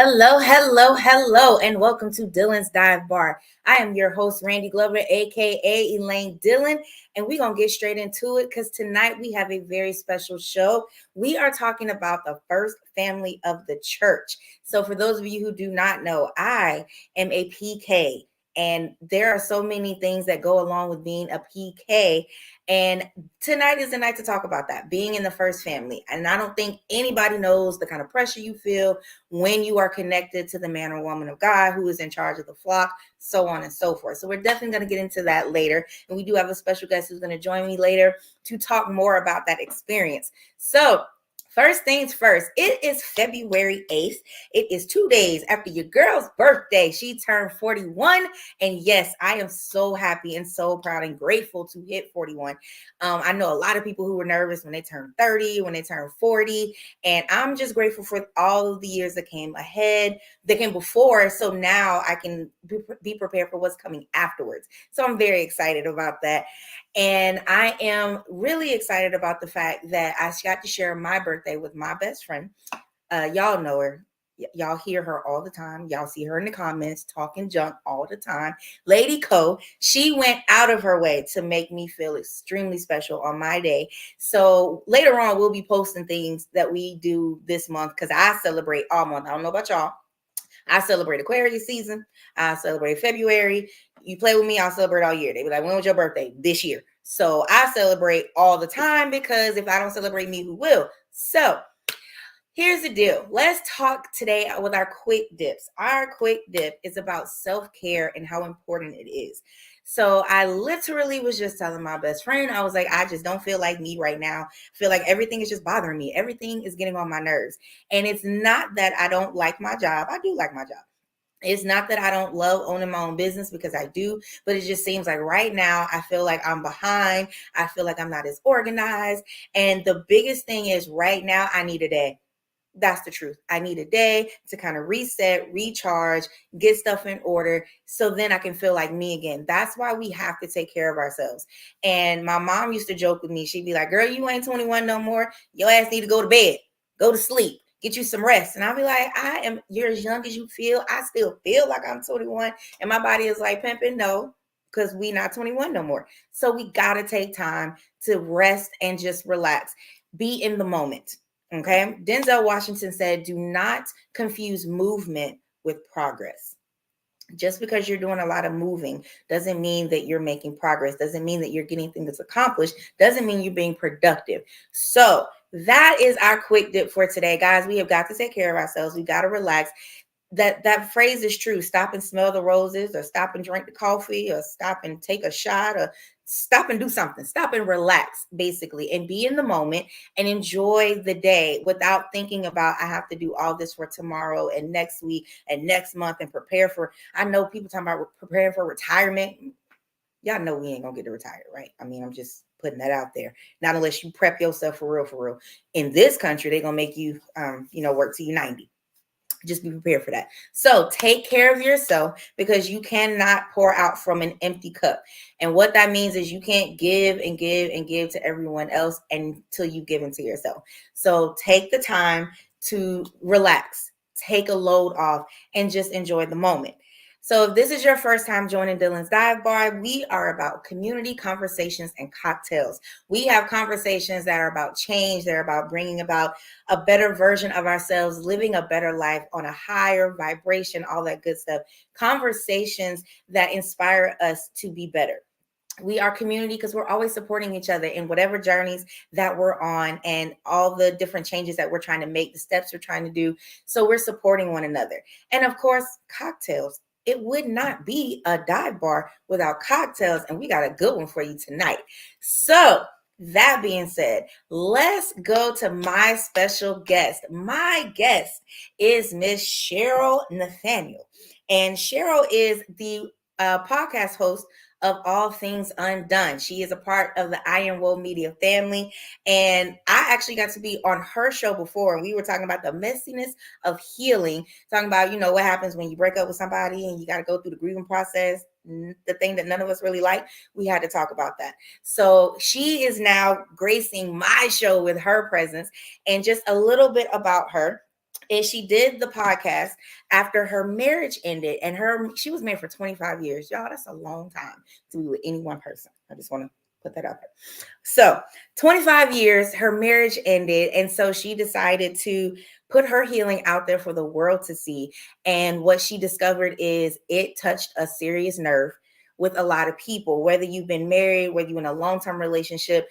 Hello, and welcome to Dylan's Dive Bar. I am your host, Randy Glover, aka Elaine Dillon, and we're going to get straight into it because tonight we have a very special show. We are talking about the first family of the church. So, for those of you who do not know, I am a PK. And there are so many things that go along with being a PK. And tonight is the night to talk about that, being in the first family. And I don't think anybody knows the kind of pressure you feel when you are connected to the man or woman of God who is in charge of the flock, so on and so forth. So we're definitely going to get into that later. And we do have a special guest who's going to join me later to talk more about that experience. So first things first, it is February 8th. It is 2 days after your girl's birthday. She turned 41. And yes, I am so happy and so proud and grateful to hit 41. I know a lot of people who were nervous when they turned 30, when they turned 40. And I'm just grateful for all of the years that came ahead, that came before. So now I can be prepared for what's coming afterwards. So I'm very excited about that. And I am really excited about the fact that I got to share my birthday with my best friend. Y'all know her. Y'all hear her all the time. Y'all see her in the comments talking junk all the time. Lady Co, she went out of her way to make me feel extremely special on my day. So later on, we'll be posting things that we do this month because I celebrate all month. I don't know about y'all. I celebrate Aquarius season. I celebrate February. You play with me, I'll celebrate all year. They be like, when was your birthday? This year. So I celebrate all the time because if I don't celebrate me, who will? So here's the deal. Let's talk today with our quick dips. Our quick dip is about self-care and how important it is. So I literally was just telling my best friend, I was like, I just don't feel like me right now. I feel like everything is just bothering me. Everything is getting on my nerves. And it's not that I don't like my job. I do like my job. It's not that I don't love owning my own business because I do, but it just seems like right now I feel like I'm behind. I feel like I'm not as organized. And the biggest thing is right now I need a day. That's the truth. I need a day to kind of reset, recharge, get stuff in order so then I can feel like me again. That's why we have to take care of ourselves. And my mom used to joke with me. She'd be like, girl, you ain't 21 no more. Your ass need to go to bed, go to sleep, get you some rest. And I'll be like, you're as young as you feel. I still feel like I'm 21. And my body is like, pimping, no, because we not 21 no more. So we got to take time to rest and just relax. Be in the moment. Okay. Denzel Washington said, do not confuse movement with progress. Just because you're doing a lot of moving doesn't mean that you're making progress, doesn't mean that you're getting things accomplished, doesn't mean you're being productive. So that is our quick dip for today, guys. We have got to take care of ourselves. We got to relax. That phrase is true. Stop and smell the roses, or stop and drink the coffee, or stop and take a shot, or stop and do something. Stop and relax, basically, and be in the moment and enjoy the day without thinking about, I have to do all this for tomorrow and next week and next month and prepare for, I know people talking about preparing for retirement. Y'all know we ain't gonna get to retire, right? I mean, I'm just putting that out there. Not unless you prep yourself for real. In this country, they're gonna make you, work till you're 90. Just be prepared for that. So take care of yourself because you cannot pour out from an empty cup. And what that means is you can't give and give and give to everyone else until you give into yourself. So take the time to relax, take a load off, and just enjoy the moment. So if this is your first time joining Dylan's Dive Bar, we are about community, conversations, and cocktails. We have conversations that are about change. They're about bringing about a better version of ourselves, living a better life on a higher vibration, all that good stuff. Conversations that inspire us to be better. We are community because we're always supporting each other in whatever journeys that we're on and all the different changes that we're trying to make, the steps we're trying to do. So we're supporting one another. And of course, cocktails. It would not be a dive bar without cocktails. And we got a good one for you tonight. So that being said, let's go to my special guest. My guest is Miss Cheril Nathaniel. And Cheril is the podcast host of All Things Undone. She is a part of the Iron Woe Media family. And I actually got to be on her show before. And we were talking about the messiness of healing, talking about, what happens when you break up with somebody and you got to go through the grieving process, the thing that none of us really like. We had to talk about that. So she is now gracing my show with her presence. And just a little bit about her. is she did the podcast after her marriage ended, and she was married for 25 years. Y'all, that's a long time to be with any one person. I just want to put that out there. So 25 years, her marriage ended, and so she decided to put her healing out there for the world to see. And what she discovered is it touched a serious nerve with a lot of people, whether you've been married, whether you're in a long-term relationship,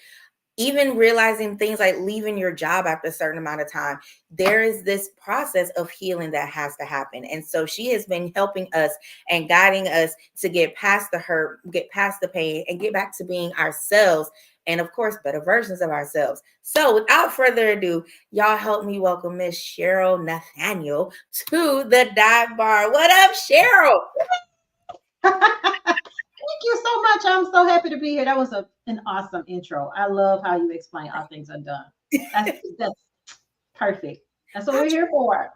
even realizing things like leaving your job after a certain amount of time. There is this process of healing that has to happen. And so she has been helping us and guiding us to get past the hurt, get past the pain, and get back to being ourselves. And of course, better versions of ourselves. So without further ado, y'all help me welcome Miss Cheril Nathaniel to the dive bar. What up, Cheril? Thank you so much. I'm so happy to be here. That was an awesome intro. I love how you explain All Things Undone. That's perfect. That's what we're here for.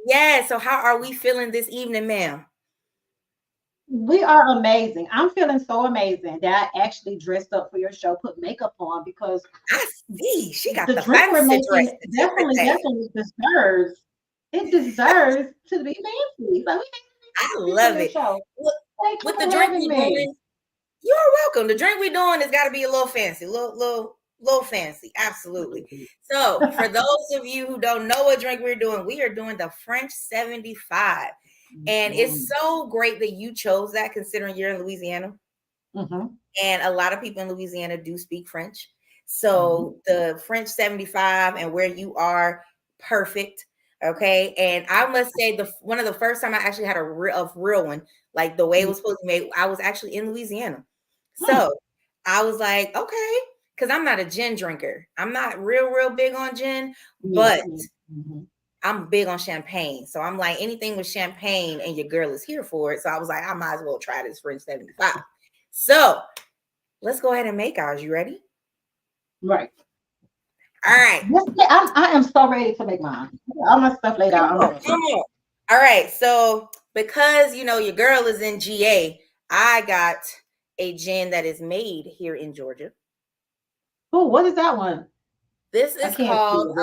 Yes. So how are we feeling this evening, ma'am? We are amazing. I'm feeling so amazing that I actually dressed up for your show, put makeup on, because I see she got the the drink we're fancy dress. making definitely deserves. It deserves to be fancy. So I love it. With the drink we doing, you're welcome. The drink we doing has got to be a little fancy, little fancy. Absolutely. So for those of you who don't know what drink we're doing, we are doing the French 75. And it's so great that you chose that, considering you're in Louisiana. And a lot of people in Louisiana do speak French. So the French 75 and where you are, perfect. Okay. And I must say, one of the first time I actually had a real one, like the way it was supposed to be made, I was actually in Louisiana. So I was like, okay, because I'm not a gin drinker. I'm not real big on gin, but I'm big on champagne. So I'm like, anything with champagne and your girl is here for it. So I was like, I might as well try this French 75. So let's go ahead and make ours. You ready? Right. All right. I am so ready to make mine. All my stuff laid out. Come on. All right. So because, your girl is in GA, I got a gin that is made here in Georgia. Oh, what is that one? This is called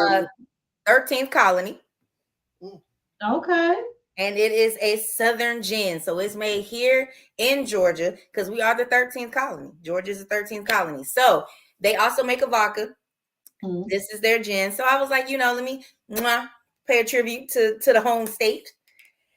13th Colony. Okay. And it is a Southern gin. So it's made here in Georgia because we are the 13th colony. Georgia is the 13th colony. So they also make a vodka. This is their gin. So I was like, let me pay a tribute to the home state.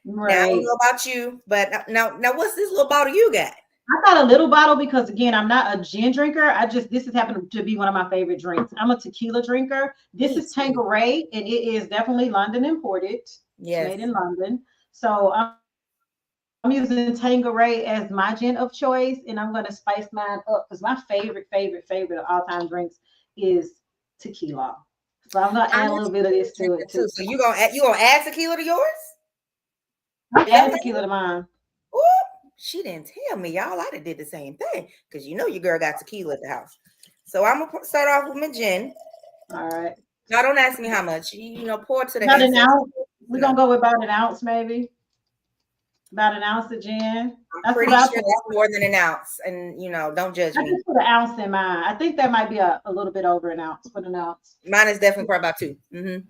Right. Now, I don't know about you, but now what's this little bottle you got? I got a little bottle because, again, I'm not a gin drinker. This has happened to be one of my favorite drinks. I'm a tequila drinker. This is Tanqueray, and it is definitely London imported. Yes. Made in London. So I'm using Tanqueray as my gin of choice, and I'm going to spice mine up because my favorite of all-time drinks is tequila. So I'm going to add a little bit of this to it, too. So you gonna add tequila to yours? I add tequila to mine. Ooh. She didn't tell me, y'all. I did the same thing because your girl got tequila at the house. So I'm gonna start off with my gin. All right. Now don't ask me how much. Pour to the about an ounce. We're gonna go with about an ounce, maybe. About an ounce of gin. I'm pretty sure that's more than an ounce, and don't judge me. I just put an ounce in mine. I think that might be a little bit over an ounce. Put an ounce. Mine is definitely probably about 2.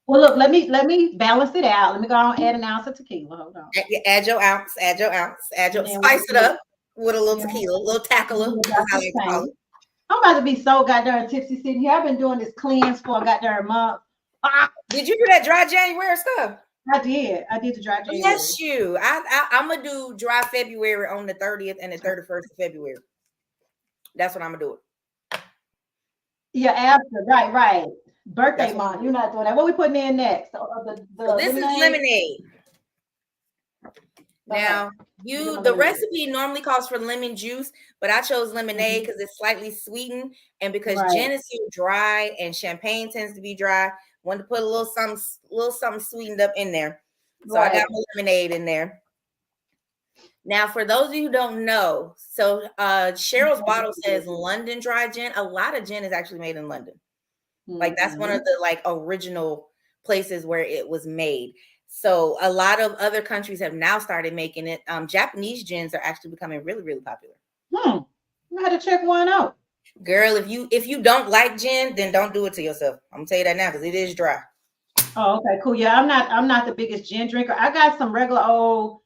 Well, look, let me balance it out. Let me go on and add an ounce of tequila. Hold on. Add your ounce. Spice it up with a little tequila, a little tackler. I'm about to be so goddamn tipsy sitting here. I've been doing this cleanse for a goddamn month. Did you do that dry January stuff? I did the dry January. Yes, you. I'm gonna do dry February on the 30th and the 31st of February. That's what I'm gonna do. Yeah, after right. Birthday month. You're not doing that. What are we putting in next? So this is lemonade. Now, the recipe normally calls for lemon juice, but I chose lemonade because it's slightly sweetened, and because gin is so dry and champagne tends to be dry, wanted to put a little something sweetened up in there. So I got my lemonade in there. Now, for those of you who don't know, so Cheril's bottle says London dry gin. A lot of gin is actually made in London. Like that's one of the original places where it was made. So a lot of other countries have now started making it. Japanese gins are actually becoming really, really popular. I had to check one out. Girl, if you don't like gin, then don't do it to yourself. I'm gonna tell you that now because it is dry. Oh, okay, cool. Yeah, I'm not the biggest gin drinker. I got some regular old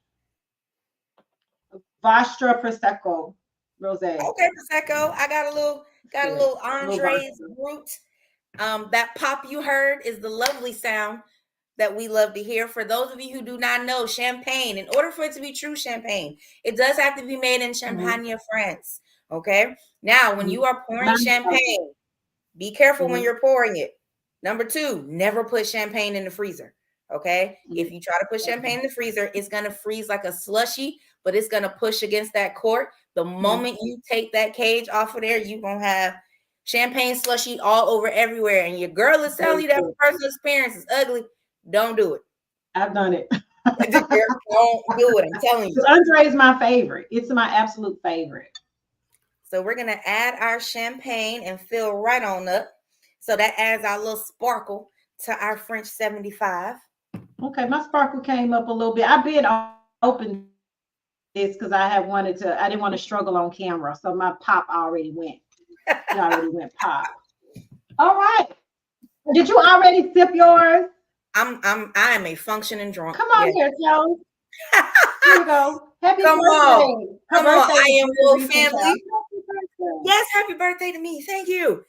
Vostra Prosecco rosé. Okay, Prosecco. I got a little Good. Little Andres Vostra. Brut. That pop you heard is the lovely sound that we love to hear. For those of you who do not know, champagne, in order for it to be true champagne, it does have to be made in Champagne, France. Okay. Now, when you are pouring champagne, be careful when you're pouring it. Number two, never put champagne in the freezer. Okay. If you try to put champagne in the freezer, it's going to freeze like a slushy, but it's going to push against that cork. The moment you take that cage off of there, you're going to have champagne slushy all over everywhere. And your girl is telling you that from personal experience is ugly. Don't do it. I've done it. Don't do it. I'm telling you. Andre is my favorite. It's my absolute favorite. So we're going to add our champagne and fill right on up. So that adds our little sparkle to our French 75. Okay, my sparkle came up a little bit. I've been open this because I didn't want to struggle on camera. So my pop already went. It already went pop. All right. Did you already sip yours? I am a functioning drunk. Come on here, Joe. Here we go. Happy Come birthday. on. Come on. I am Wolf family. Yes, happy birthday to me. Thank you.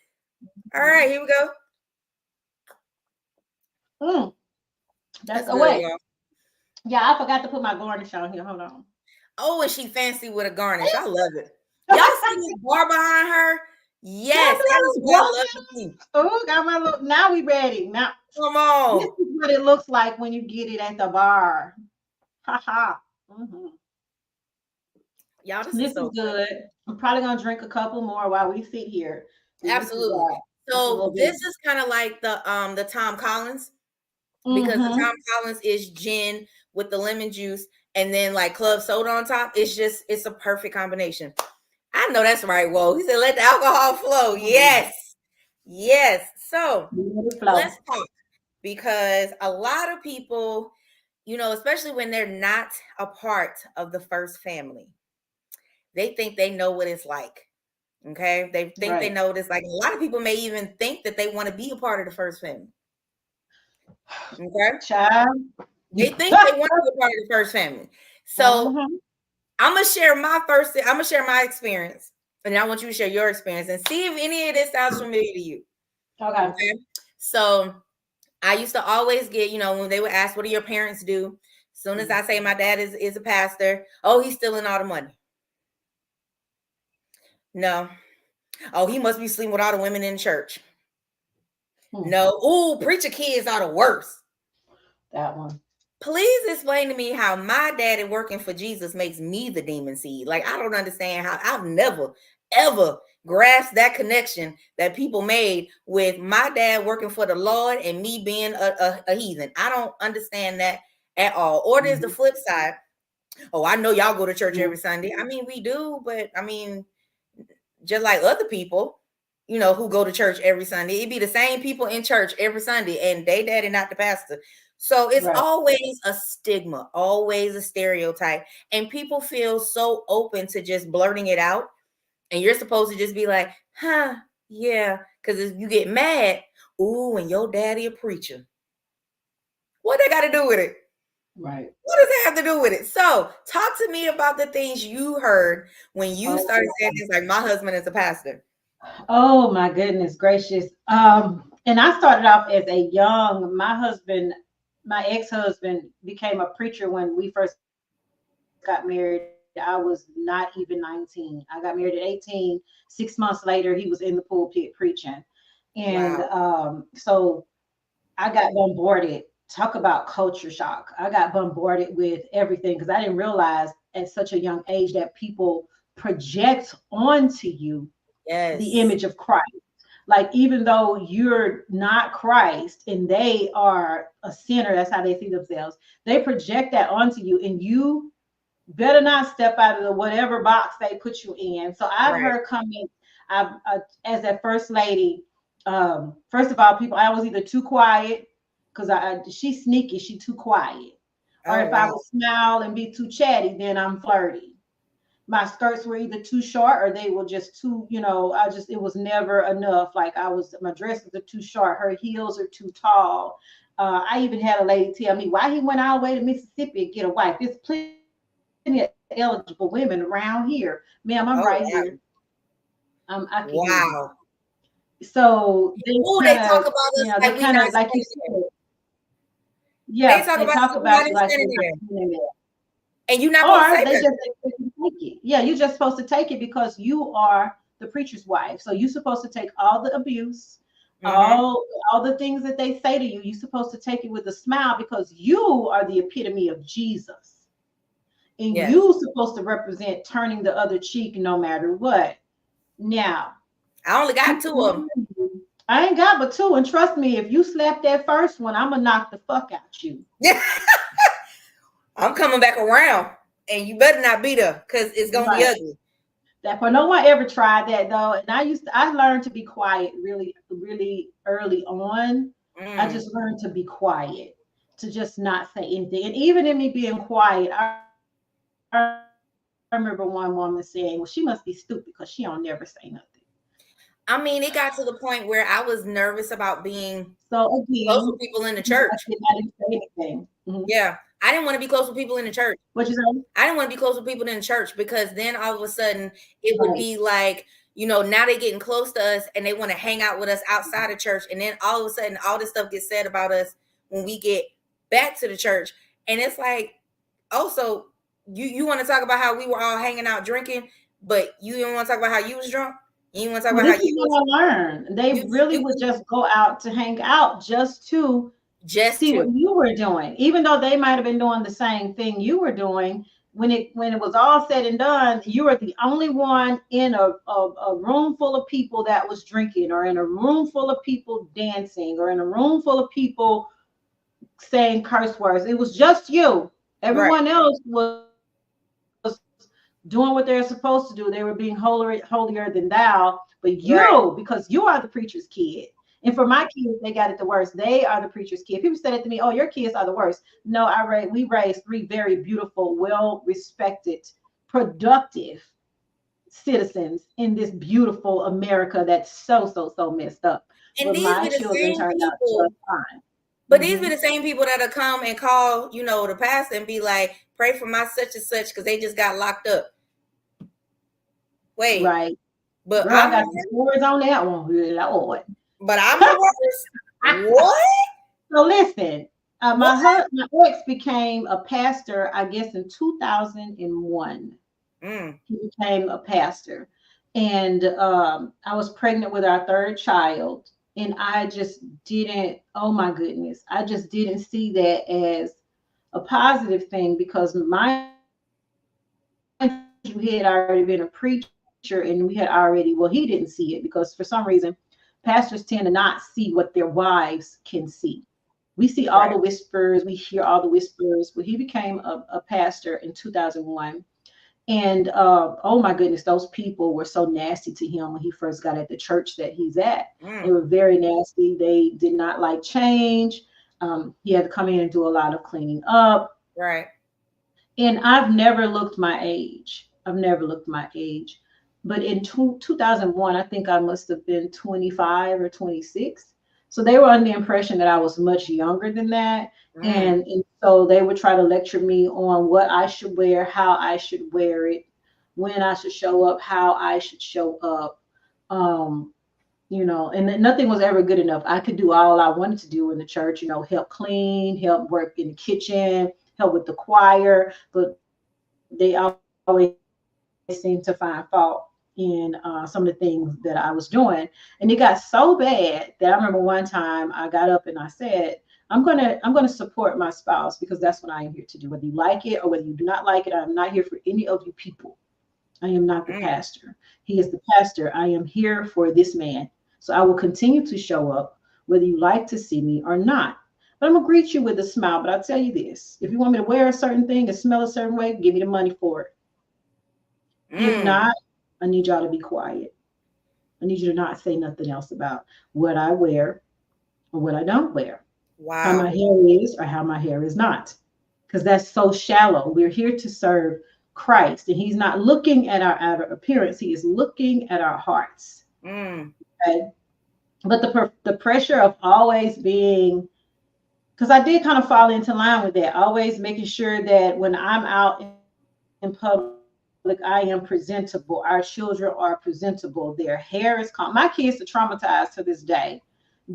All right, here we go. That's good, wait. Y'all. Yeah, I forgot to put my garnish on here. Hold on. Oh, and she fancy with a garnish. I love it. Y'all see this bar behind her? Yes, that is what I love to see. Oh, got my look. Now we ready. Now, come on. This is what it looks like when you get it at the bar. Haha. Y'all, this is so good. I'm probably gonna drink a couple more while we sit here. Absolutely. So this is kind of like the Tom Collins, because the Tom Collins is gin with the lemon juice and then like club soda on top. It's a perfect combination. I know that's right. Whoa, he said let the alcohol flow. Yes. So let's talk, because a lot of people, especially when they're not a part of the first family, they think they know what it's like. Okay. They think they know what it's like. A lot of people may even think that they want to be a part of the first family. Okay. Child. They think they want to be a part of the first family. So I'm gonna share my experience, and I want you to share your experience and see if any of this sounds familiar to you. Okay. So I used to always get, when they would ask, what do your parents do? As soon as I say my dad is a pastor, oh, he's stealing all the money. No. Oh, he must be sleeping with all the women in church. No. Oh, preacher kids are the worst. That one. Please explain to me how my daddy working for Jesus makes me the demon seed. Like, I don't understand how. I've never, ever grasped that connection that people made with my dad working for the Lord and me being a heathen. I don't understand that at all. Or there's the flip side. Oh, I know y'all go to church every Sunday. I mean, we do, but I mean, just like other people, who go to church every Sunday, it'd be the same people in church every Sunday, and they daddy not the pastor. So it's always a stigma, always a stereotype. And people feel so open to just blurting it out. And you're supposed to just be like, huh, yeah. Because if you get mad, ooh, and your daddy a preacher. What they got to do with it? Right. What does that have to do with it? So talk to me about the things you heard when you started saying things like, my husband is a pastor. Oh, my goodness gracious. And I started off as my ex-husband became a preacher when we first got married. I was not even 19. I got married at 18. 6 months later, he was in the pulpit preaching. And so I got bombarded. Talk about culture shock. I got bombarded with everything because I didn't realize at such a young age that people project onto you the image of Christ. Like, even though you're not Christ and they are a sinner, that's how they see themselves, they project that onto you, and you better not step out of the whatever box they put you in. So I've heard comments, as a first lady, first of all, I was either too quiet, because she's sneaky, she too quiet. Or if I would smile and be too chatty, then I'm flirty. My skirts were either too short or they were just too, it was never enough. Like my dresses are too short, her heels are too tall. I even had a lady tell me why he went all the way to Mississippi and get a wife. There's plenty of eligible women around here. Ma'am, I'm right here. I can hear you. So they talk about us like they kind of like you said. Yeah, they talk about you like and you're not supposed to say just take it. Yeah, you're just supposed to take it because you are the preacher's wife. So you're supposed to take all the abuse, all the things that they say to you. You're supposed to take it with a smile because you are the epitome of Jesus. And you're supposed to represent turning the other cheek no matter what. Now, I only got 2 of them. I ain't got but 2. And trust me, if you slap that first one, I'm going to knock the fuck out you. I'm coming back around. And you better not beat her because it's going to be ugly. That for no one ever tried that though. And I learned to be quiet really, really early on. I just learned to be quiet, to just not say anything. And even in me being quiet, I remember one woman saying, well, she must be stupid because she don't never say nothing. I mean, it got to the point where I was nervous about being close with people in the church. I didn't say anything. Yeah. I didn't want to be close with people in the church. What you say? I didn't want to be close with people in the church because then all of a sudden it would be like, now they're getting close to us and they want to hang out with us outside of church. And then all of a sudden all this stuff gets said about us when we get back to the church. And it's like, also, you want to talk about how we were all hanging out drinking, but you didn't want to talk about how you was drunk? You didn't want to talk about how you was learn. They really would just go out to hang out just to see what you were doing, even though they might have been doing the same thing you were doing. When it was all said and done, you were the only one in a room full of people that was drinking, or in a room full of people dancing, or in a room full of people saying curse words. It was just you. Everyone else was doing what they're supposed to do. They were being holier than thou. But you, because you are the preacher's kid. And for my kids, they got it the worst. They are the preacher's kid. People said it to me, oh, your kids are the worst. No, we raised 3 very beautiful, well-respected, productive citizens in this beautiful America that's so messed up. And these are the same people. But these are the same people that'll come and call, the pastor and be like, pray for my such and such because they just got locked up. Wait. Right. But girl, I got some stories on that one. Lord. But I'm the worst. What? So listen, my ex became a pastor, I guess, in 2001. He became a pastor. And I was pregnant with our 3rd child. And I just didn't, oh my goodness, I just didn't see that as a positive thing because he had already been a preacher and we had already, he didn't see it because for some reason, pastors tend to not see what their wives can see. We see all the whispers, we hear all the whispers. Well, he became a pastor in 2001. And oh my goodness, those people were so nasty to him when he first got at the church that he's at. They were very nasty. They did not like change. He had to come in and do a lot of cleaning up. Right. And I've never looked my age. But in 2001, I think I must have been 25 or 26. So they were under the impression that I was much younger than that. And so they would try to lecture me on what I should wear, how I should wear it, when I should show up, how I should show up. And nothing was ever good enough. I could do all I wanted to do in the church, help clean, help work in the kitchen, help with the choir. But they always seemed to find fault in some of the things that I was doing. And it got so bad that I remember one time I got up and I said, I'm gonna support my spouse because that's what I am here to do. Whether you like it or whether you do not like it, I'm not here for any of you people. I am not the pastor. He is the pastor. I am here for this man. So I will continue to show up whether you like to see me or not. But I'm gonna greet you with a smile. But I'll tell you this: if you want me to wear a certain thing and smell a certain way, give me the money for it. If not, I need y'all to be quiet. I need you to not say nothing else about what I wear or what I don't wear. Wow. How my hair is or how my hair is not. Because that's so shallow. We're here to serve Christ. And he's not looking at our outer appearance. He is looking at our hearts. Okay? But the pressure of always being because I did kind of fall into line with that, always making sure that when I'm out in public, I am presentable. Our children are presentable. Their hair is calm. My kids are traumatized to this day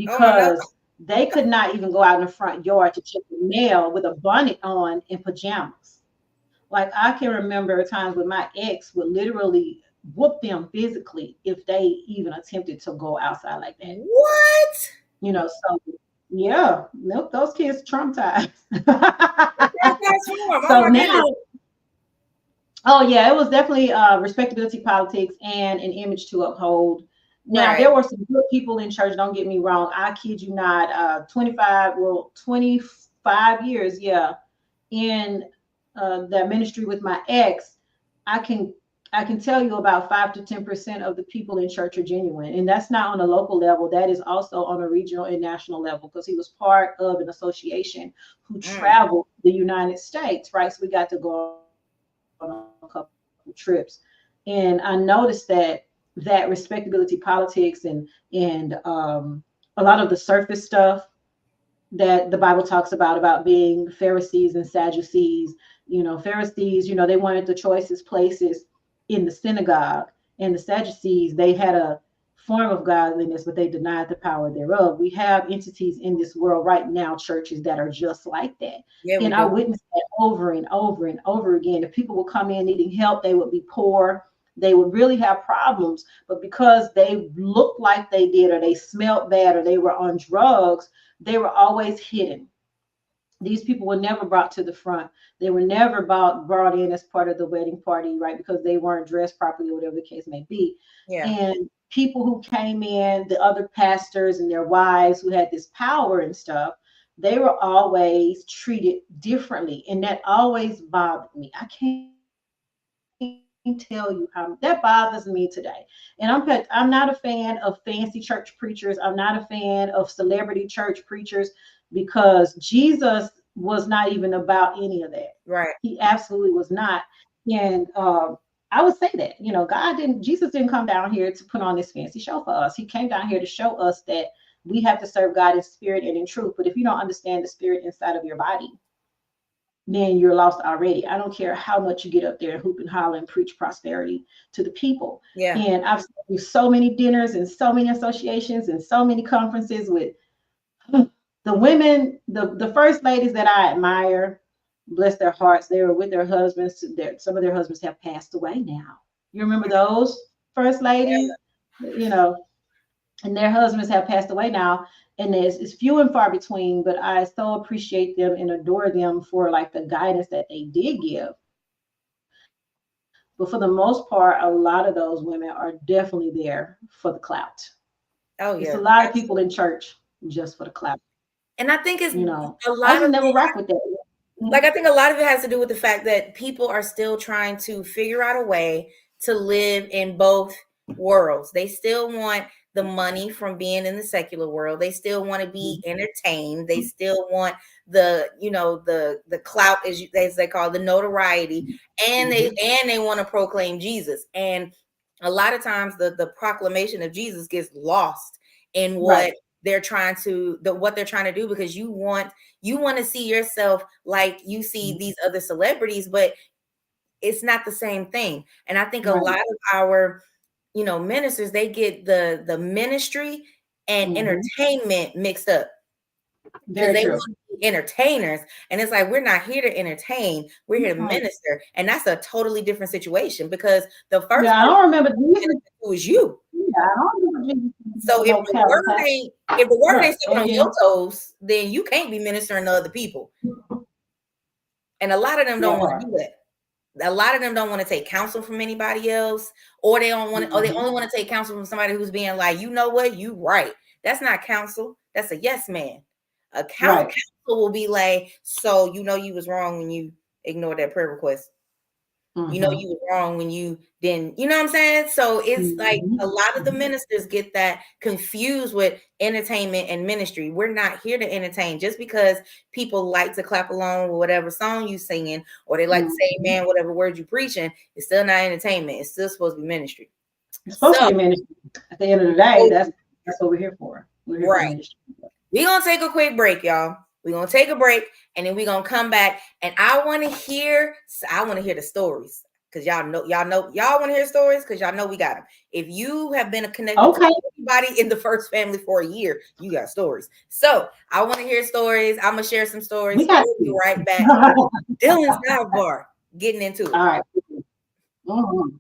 Oh, I know. because they could not even go out in the front yard to check the mail with a bonnet on in pajamas. Like I can remember times when my ex would literally whoop them physically if they even attempted to go outside like that. What? So yeah, nope, those kids traumatized. That's form. Oh So my now, goodness. oh yeah, it was definitely respectability politics and an image to uphold. Now Right. there were some good people in church. Don't get me wrong. I kid you not. 25 years, yeah, in that ministry with my ex. I can I can tell you about 5 to 10% of the people in church are genuine, and that's not on a local level. That is also on a regional and national level because he was part of an association who Mm. traveled the United States, right? So we got to go on a couple trips, and I noticed that respectability politics and a lot of the surface stuff that the Bible talks about being Pharisees and Sadducees. Pharisees, they wanted the choicest places in the synagogue, and the Sadducees, they had a form of godliness, but they denied the power thereof. We have entities in this world right now, churches that are just like that. Yeah, we And I do. witnessed that over and over and over again. If people would come in needing help, they would be poor. They would really have problems, but because they looked like they did, or they smelled bad, or they were on drugs, they were always hidden. These people were never brought to the front. They were never brought in as part of the wedding party, right? Because they weren't dressed properly, whatever the case may be. Yeah. And people who came in, the other pastors and their wives who had this power and stuff, they were always treated differently. And that always bothered me. I can't tell you how that bothers me today. And I'm not a fan of fancy church preachers. I'm not a fan of celebrity church preachers because Jesus was not even about any of that. He Right. absolutely was not. And I would say that, Jesus didn't come down here to put on this fancy show for us. He came down here to show us that we have to serve God in spirit and in truth. But if you don't understand the spirit inside of your body, then you're lost already. I don't care how much you get up there and hoop and holler and preach prosperity to the people. Yeah. And I've seen so many dinners and so many associations and so many conferences with the women, the first ladies that I admire, bless their hearts, they were with their husbands. Some of their husbands have passed away now. You remember those first ladies? You know, and their husbands have passed away now, and it's few and far between, but I so appreciate them and adore them for like the guidance that they did give. But for the most part, a lot of those women are definitely there for the clout. It's a lot of Oh people yeah. in church Absolutely. just for the clout. And I think it's I a just lot never of rock it, with that. like I think a lot of it has to do with the fact that people are still trying to figure out a way to live in both worlds. They still want the money from being in the secular world. They still want to be entertained. They still want the clout, as they call it, the notoriety, and they want to proclaim Jesus. And a lot of times the proclamation of Jesus gets lost in Right. what they're trying to do, because you want to see yourself like you see these other celebrities, but it's not the same thing. And I think a Right. lot of our ministers, they get the ministry and Mhm. entertainment mixed up, because Very they true. want to be entertainers, and it's like, we're not here to entertain, we're here to Mhm. minister. And that's a totally different situation, because the first Yeah, I person don't remember to Jesus. minister to is you. Yeah, I don't remember Jesus So no Calicut. if the word ain't stepping on Amen. your toes, then you can't be ministering to other people. And a lot of them don't That want to part. do that. A lot of them don't want to take counsel from anybody else, or they don't want to, or they Mhm. only want to take counsel from somebody who's being like, you know what, you right. That's not counsel. That's a yes man. Right. Counsel will be like, so you was wrong when you ignored that prayer request. Mhm. You were wrong when you didn't, you know what I'm saying? So it's like a Mhm. lot of the Mhm. ministers get that confused with entertainment and ministry. We're not here to entertain. Just because people like to clap along with whatever song you singing, or they like to say, Mhm. man, whatever word you preaching, it's still not entertainment. It's still supposed to be ministry. It's supposed to So, be ministry. At the end of the day, oh, that's what we're here for. We're here for right. ministry. We're going to take a quick break, y'all. We're going to take a break, and then we're going to come back, and I want to hear the stories, because y'all want to hear stories, because y'all know we got them. If you have been connected to anybody in the first family for a year, you got stories. So I want to hear stories. I'm going to share some stories. We'll be right back. Dylan's Dive Bar, getting into it. All right. Mm-hmm.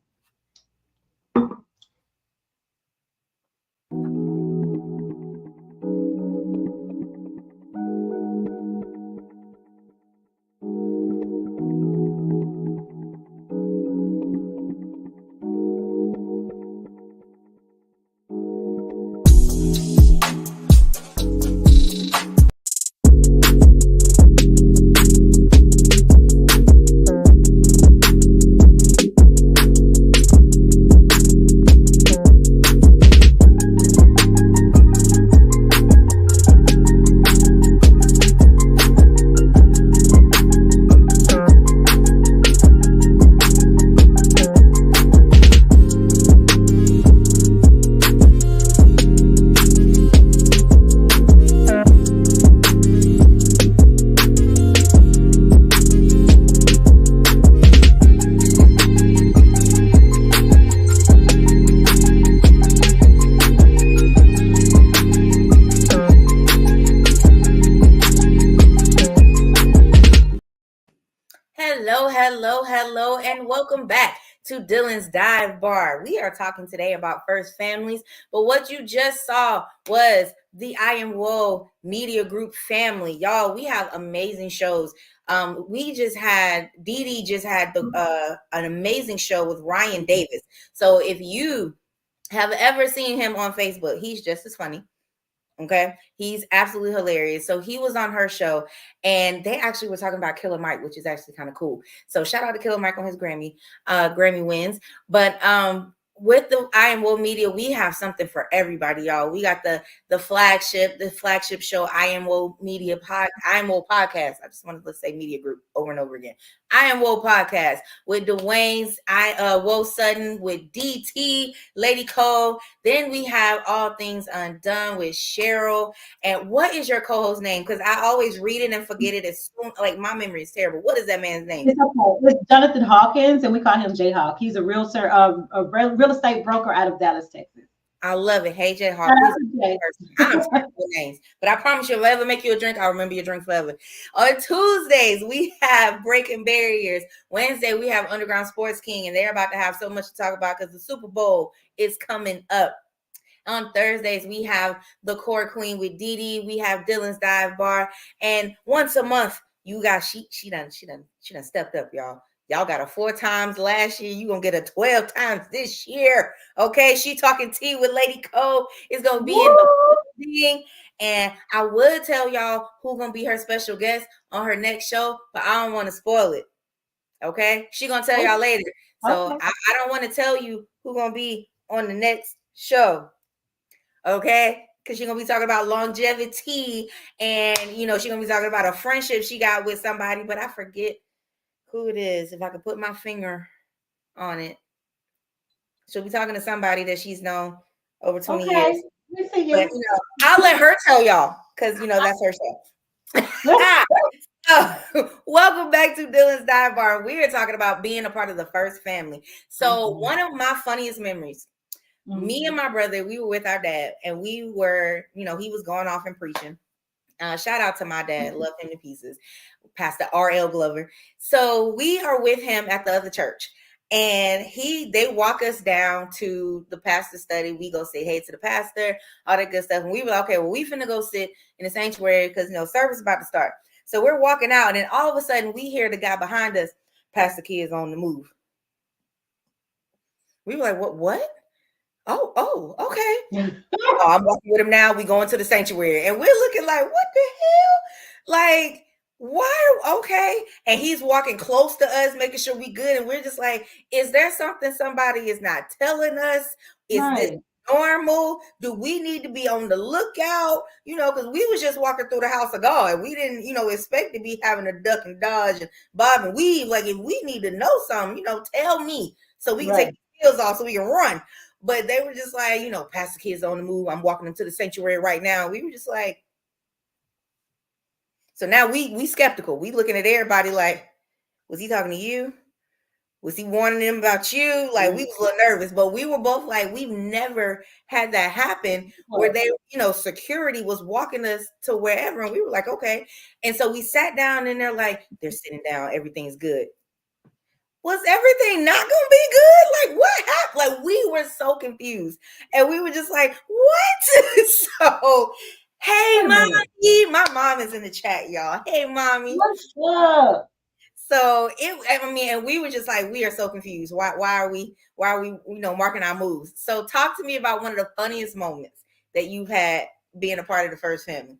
Hello, and welcome back to Dylan's Dive Bar. We are talking today about first families, but what you just saw was the I Am Woe Media Group family. Y'all, we have amazing shows. We just had, Dee just had an amazing show with Ryan Davis. So if you have ever seen him on Facebook, he's just as funny. Okay, he's absolutely hilarious. So he was on her show, and they actually were talking about Killer Mike, which is actually kind of cool. So shout out to Killer Mike on his Grammy wins. But with the I Am Woe Media, we have something for everybody, y'all. We got the flagship show, I Am Woe Media I Am Woe Podcast. I just wanted to say media group over and over again. I Am Woe Podcast with Dwayne's Woe Sutton, with DT, Lady Cole. Then we have All Things Undone with Cheril. And what is your co-host name? Because I always read it and forget it as soon. Like, my memory is terrible. What is that man's name? It's Jonathan Hawkins, and we call him J-Hawk. He's a real estate broker out of Dallas, Texas. I love it. Hey, J Hawk. I'm terrible with names, but I promise you, if I ever make you a drink, I'll remember your drink forever. On Tuesdays, we have Breaking Barriers. Wednesday, we have Underground Sports King, and they're about to have so much to talk about because the Super Bowl is coming up. On Thursdays, we have the Core Queen with Dee. We have Dylan's Dive Bar, and once a month, you guys, she done stepped up, y'all. Y'all got her 4 times last year. You're going to get her 12 times this year. Okay. She Talking Tea with Lady Cole is going to be in the thing. And I would tell y'all who's going to be her special guest on her next show, but I don't want to spoil it. Okay. She going to tell y'all later. So I don't want to tell you who's going to be on the next show. Okay. Because she's going to be talking about longevity. And, she's going to be talking about a friendship she got with somebody, but I forget who it is. If I could put my finger on it, she'll be talking to somebody that she's known over 20 years. We see you. But, I'll let her tell y'all because that's her show. Welcome back to Dylan's Dive Bar. We are talking about being a part of the first family. So one of my funniest memories, me and my brother, we were with our dad, and we were, he was going off and preaching. Shout out to my dad, love him to pieces, Pastor R.L. Glover. So we are with him at the other church, and they walk us down to the pastor's study. We go say hey to the pastor, all that good stuff. And we were like, okay, well, we finna go sit in the sanctuary because service is about to start. So we're walking out, and then all of a sudden we hear the guy behind us, Pastor Kid's on the move. We were like, what? Oh, okay. I'm walking with him now. We going to the sanctuary, and we're looking like, what the hell? Like, why? Okay. And he's walking close to us, making sure we good. And we're just like, is there something somebody is not telling us? Is this normal? Do we need to be on the lookout? Because we was just walking through the house of God. We didn't, expect to be having a duck and dodge and bob and weave. Like, if we need to know something, tell me so we can take the heels off so we can run. But they were just like, Pastor Kid's on the move. I'm walking into the sanctuary right now. We were just like, So now we skeptical. We looking at everybody like, was he talking to you? Was he warning them about you? Like, we was a little nervous, but we were both like, we've never had that happen where they, security was walking us to wherever. And we were like, okay. And so we sat down and they're like, they're sitting down. Everything's good. Was everything not going to be good? Like, what happened? Like, we were so confused. And we were just like, what? So, hey, mommy. My mom is in the chat, y'all. Hey, mommy. What's up? So and we were just like, we are so confused. Why are we, marking our moves? So talk to me about one of the funniest moments that you've had being a part of the first family.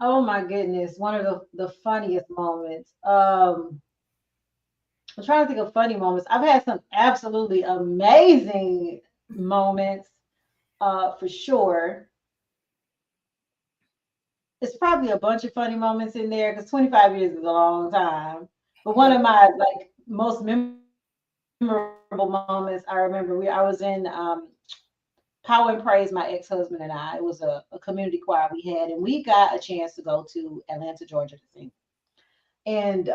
Oh my goodness. One of the funniest moments. I'm trying to think of funny moments. I've had some absolutely amazing moments, for sure. It's probably a bunch of funny moments in there because 25 years is a long time. But one of my most memorable moments, I remember I was in Power and Praise, my ex-husband and I. It was a community choir we had, and we got a chance to go to Atlanta, Georgia to sing. And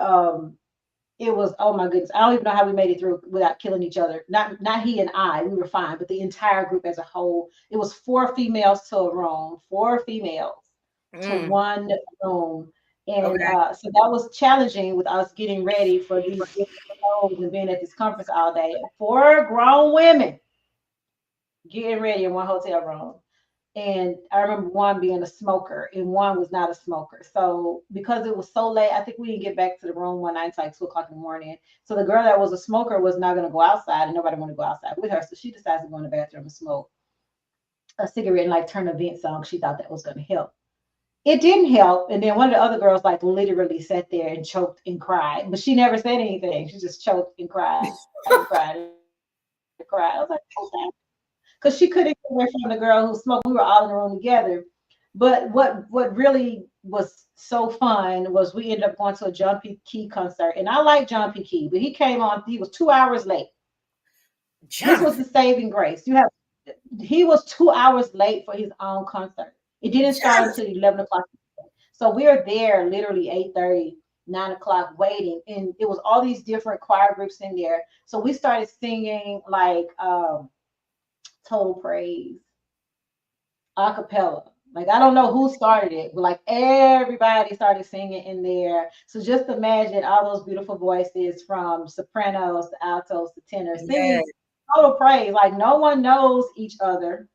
it was, oh my goodness, I don't even know how we made it through without killing each other. Not he and I, we were fine, but the entire group as a whole. It was 4 females to a room, 4 females to one room. And so that was challenging with us getting ready for these shows and being at this conference all day. 4 grown women getting ready in one hotel room. And I remember one being a smoker and one was not a smoker. So because it was so late, I think we didn't get back to the room one night until like 2:00 in the morning. So the girl that was a smoker was not going to go outside, and nobody wanted to go outside with her. So she decided to go in the bathroom and smoke a cigarette and turn the vents on. She thought that was going to help. It didn't help. And then one of the other girls literally sat there and choked and cried, but she never said anything. She just choked and cried and cried and cried. I was like, okay. Because she couldn't get away from the girl who smoked. We were all in the room together. But what really was so fun was we ended up going to a John P. Key concert. And I like John P. Key, but he came on, he was 2 hours late. This was the saving grace. He was 2 hours late for his own concert. It didn't start until 11 o'clock. So we were there literally 8:30, 9 o'clock waiting. And it was all these different choir groups in there. So we started singing Total Praise, a cappella. I don't know who started it, but everybody started singing in there. So just imagine all those beautiful voices from sopranos to altos to tenors singing Total Praise. No one knows each other.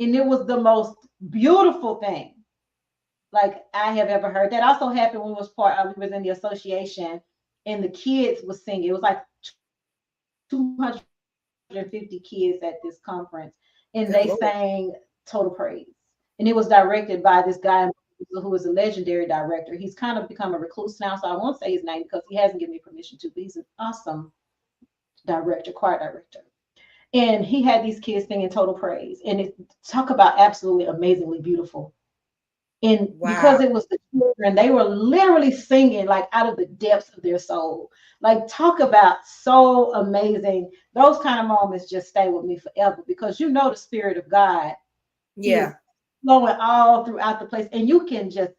And it was the most beautiful thing I have ever heard. That also happened when we was in the association and the kids was singing. It was 250 kids at this conference, and they sang Total Praise. And it was directed by this guy who is a legendary director. He's kind of become a recluse now, so I won't say his name because he hasn't given me permission to, but he's an awesome director, choir director. And he had these kids singing Total Praise, and talk about absolutely amazingly beautiful. And because it was the children, they were literally singing out of the depths of their soul. Talk about so amazing. Those kind of moments just stay with me forever because the Spirit of God is flowing all throughout the place, and you can just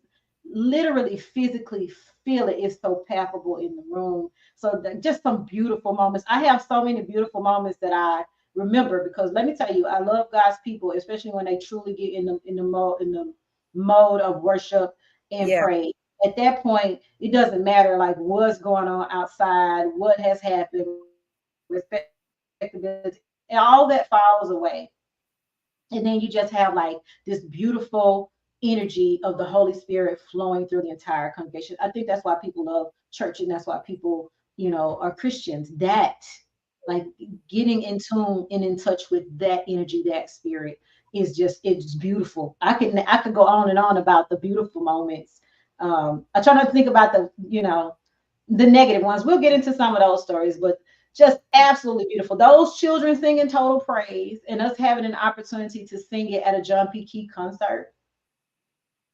literally physically feel it. It's so palpable in the room. So just some beautiful moments. I have so many beautiful moments that I remember because let me tell you, I love God's people, especially when they truly get in the mode of worship and praise. At that point, it doesn't matter what's going on outside, what has happened, respectability, and all that falls away. And then you just have this beautiful energy of the Holy Spirit flowing through the entire congregation. I think that's why people love church, and that's why people, are Christians. That getting in tune and in touch with that energy, that spirit it's beautiful. I could go on and on about the beautiful moments. I try not to think about the negative ones. We'll get into some of those stories, but just absolutely beautiful. Those children singing Total Praise and us having an opportunity to sing it at a John P. Key concert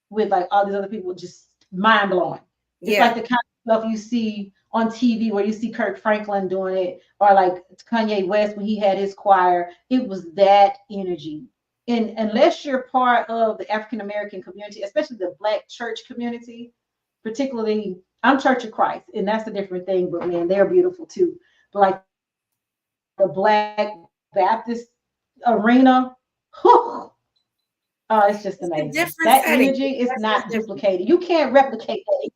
with all these other people, just mind blowing. It's the kind of stuff you see on TV where you see Kirk Franklin doing it, or Kanye West when he had his choir. It was that energy. And unless you're part of the African American community, especially the Black church community, particularly I'm Church of Christ, and that's a different thing, but man, they're beautiful too. But like the Black Baptist arena, whew, oh, it's just It's a amazing. different That setting. energy is That's not just different. duplicated. You can't replicate that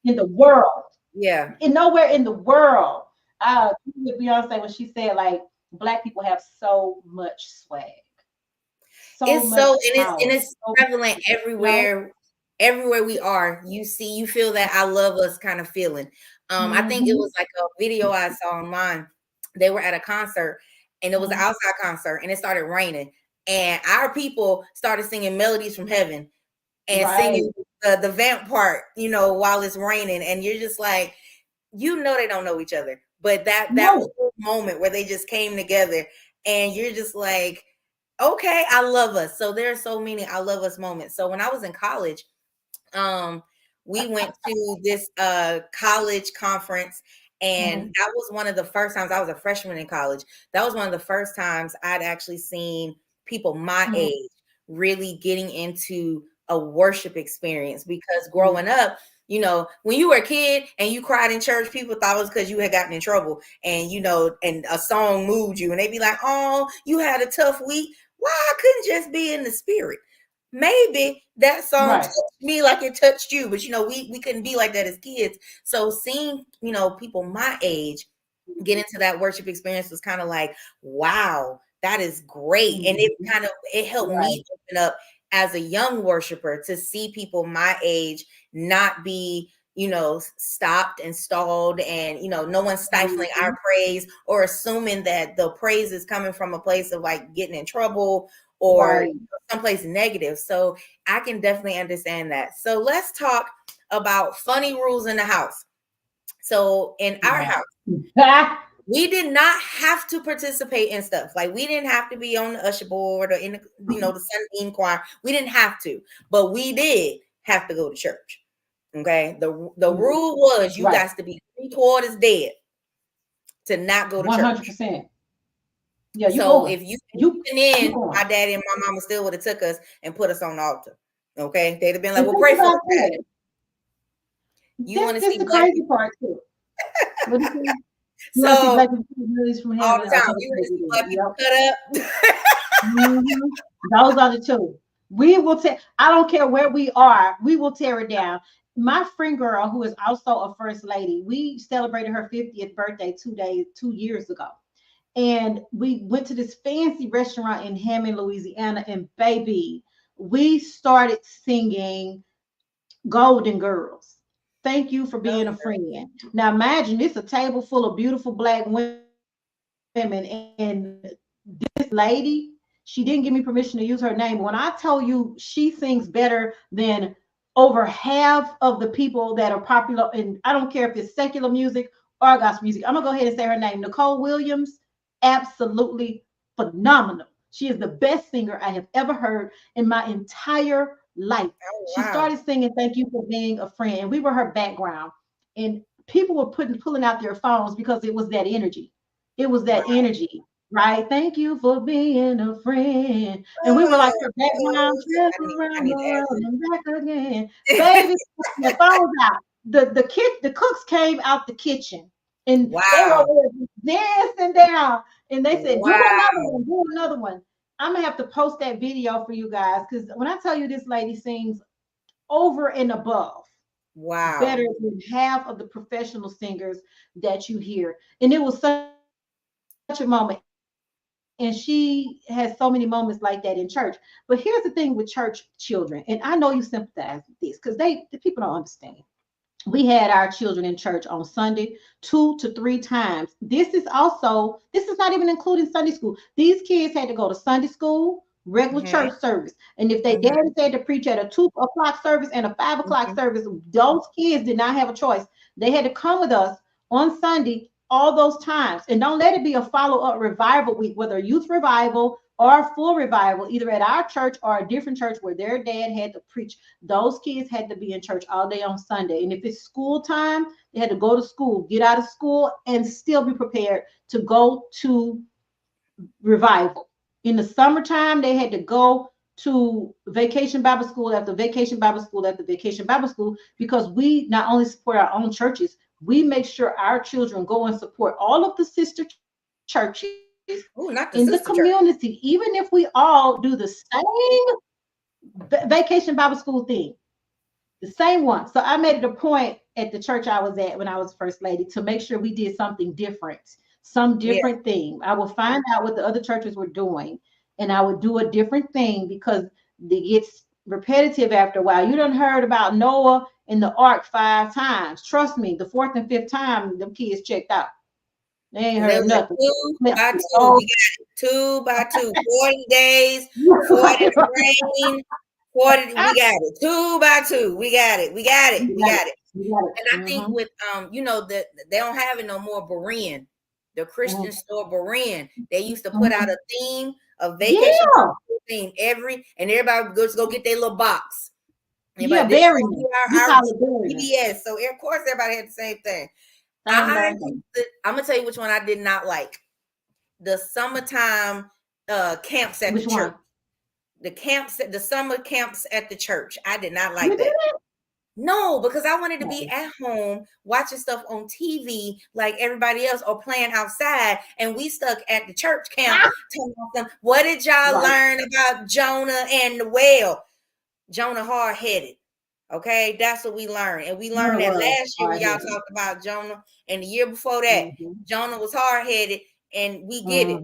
in the world. Yeah. And nowhere in the world. With Beyonce when she said like Black people have so much swag, so It's so, much and power. it's prevalent No? everywhere we are. You feel that I love us kind of feeling. I think it Mm-hmm. was like a video I saw online. They were at a concert, and it was an Mm-hmm. outside concert, and it started raining, and our people started singing melodies from heaven and Right. singing the vamp part, while it's raining, and you're just like, they don't know each other, but that No. moment where they just came together, and you're just like, okay, I love us. So there are so many I love us moments. So when I was in college, um, we went to this college conference, and Mm-hmm. that was one of the first times. I was a freshman in college. That was one of the first times I'd actually seen people my Mm-hmm. age really getting into a worship experience, because Mm-hmm. growing up, when you were a kid and you cried in church, people thought it was because you had gotten in trouble, and and a song moved you, and they'd be like, "Oh, you had a tough week. Why I couldn't just be in the spirit?" Maybe that song Right. touched me like it touched you, but we couldn't be like that as kids. So seeing people my age get into that worship experience was kind of like, wow, that is great. And Mm-hmm. it helped Right. me open up as a young worshiper to see people my age not be stopped and stalled, and no one stifling Mm-hmm. our praise or assuming that the praise is coming from a place of like getting in trouble or Right. someplace negative. So I can definitely understand that. So let's talk about funny rules in the house. So in our house, Yeah. we did not have to participate in stuff. Like, we didn't have to be on the usher board or in the Sunbeam choir. We didn't have to, but we did have to go to church. Okay. The rule was you Right. got to be 3/4 dead to not go to church. 100%. Yeah, you So going. if you You in, going. my daddy and my mama still would have took us and put us on the altar. Okay. They'd have been like, And well, think pray for about us, Daddy. that. You want to This see the black crazy people. part too. What do you say? You want to see So Black people released from all heaven? the Okay, time, you want to see black people yep. cut up. Mhm. Those are the two. We will tear. I don't care where we are. We will tear it down. My friend girl, who is also a first lady, we celebrated her 50th birthday 2 years ago, and we went to this fancy restaurant in Hammond, Louisiana, and baby, we started singing Golden Girls. Thank you for being a friend. Now imagine this a table full of beautiful Black women, and this lady, she didn't give me permission to use her name. When I tell you she sings better than over half of the people that are popular, and I don't care if it's secular music or gospel music. I'm gonna go ahead and say her name, Nicole Williams. Absolutely phenomenal. She is the best singer I have ever heard in my entire life. Oh, She wow. started singing "Thank You for Being a Friend," and we were her background. And people were pulling out their phones because it was that energy. It was that Wow. energy, right? Thank you for being a friend. And we were like her background, travel I around need the to add world and back again. this. Baby, the phones out. The cooks came out the kitchen and they were Wow. over there dancing down. And they said, do another Wow. one, do another one. I'm gonna have to post that video for you guys because when I tell you this lady sings over and above Wow. better than half of the professional singers that you hear. And it was such a moment. And she has so many moments like that in church. But here's the thing with church children, and I know you sympathize with this because the people don't understand. We had our children in church on Sunday 2 to 3 times. This is not even including Sunday school. These kids had to go to Sunday school, regular Mhm. church service. And if they Mhm. daddy said to preach at a 2 o'clock service and a 5 o'clock Mhm. service, those kids did not have a choice. They had to come with us on Sunday all those times. And don't let it be a follow-up revival week, whether youth revival or full revival, either at our church or a different church where their dad had to preach. Those kids had to be in church all day on Sunday. And if it's school time, they had to go to school, get out of school, and still be prepared to go to revival. In the summertime, they had to go to vacation Bible school after vacation Bible school after vacation Bible school, because we not only support our own churches, we make sure our children go and support all of the sister churches not the in the sister church. community, even if we all do the same vacation Bible school thing, the same one. So I made it a point at the church I was at when I was first lady to make sure we did something different, some different thing. I will find out what the other churches were doing, and I would do a different thing, because it gets repetitive after a while. You done heard about Noah in the ark 5 times. Trust me, the 4th and 5th time, them kids checked out. They ain't heard nothing. 2 by 2. Oh. We got it. 2 by 2. 40 days, 40 rain. 40. We got it. 2 by 2. We got it. We got it. We got it. And I think with that they don't have it no more. Berean, the Christian store Berean, they used to put out a theme, a vacation theme and everybody goes go get their little box. Everybody, very. PBS. So of course everybody had the same thing. I'm gonna tell you which one I did not like. The summertime camps at the church. The summer camps at the church. I did not like that. No, because I wanted to be at home watching stuff on TV like everybody else, or playing outside, and we stuck at the church camp. Them, what did y'all learn about Jonah and the whale? Jonah hard-headed. Okay, that's what we learned. And we learned that last year when y'all talked about Jonah, and the year before that, Jonah was hard-headed, and we get it.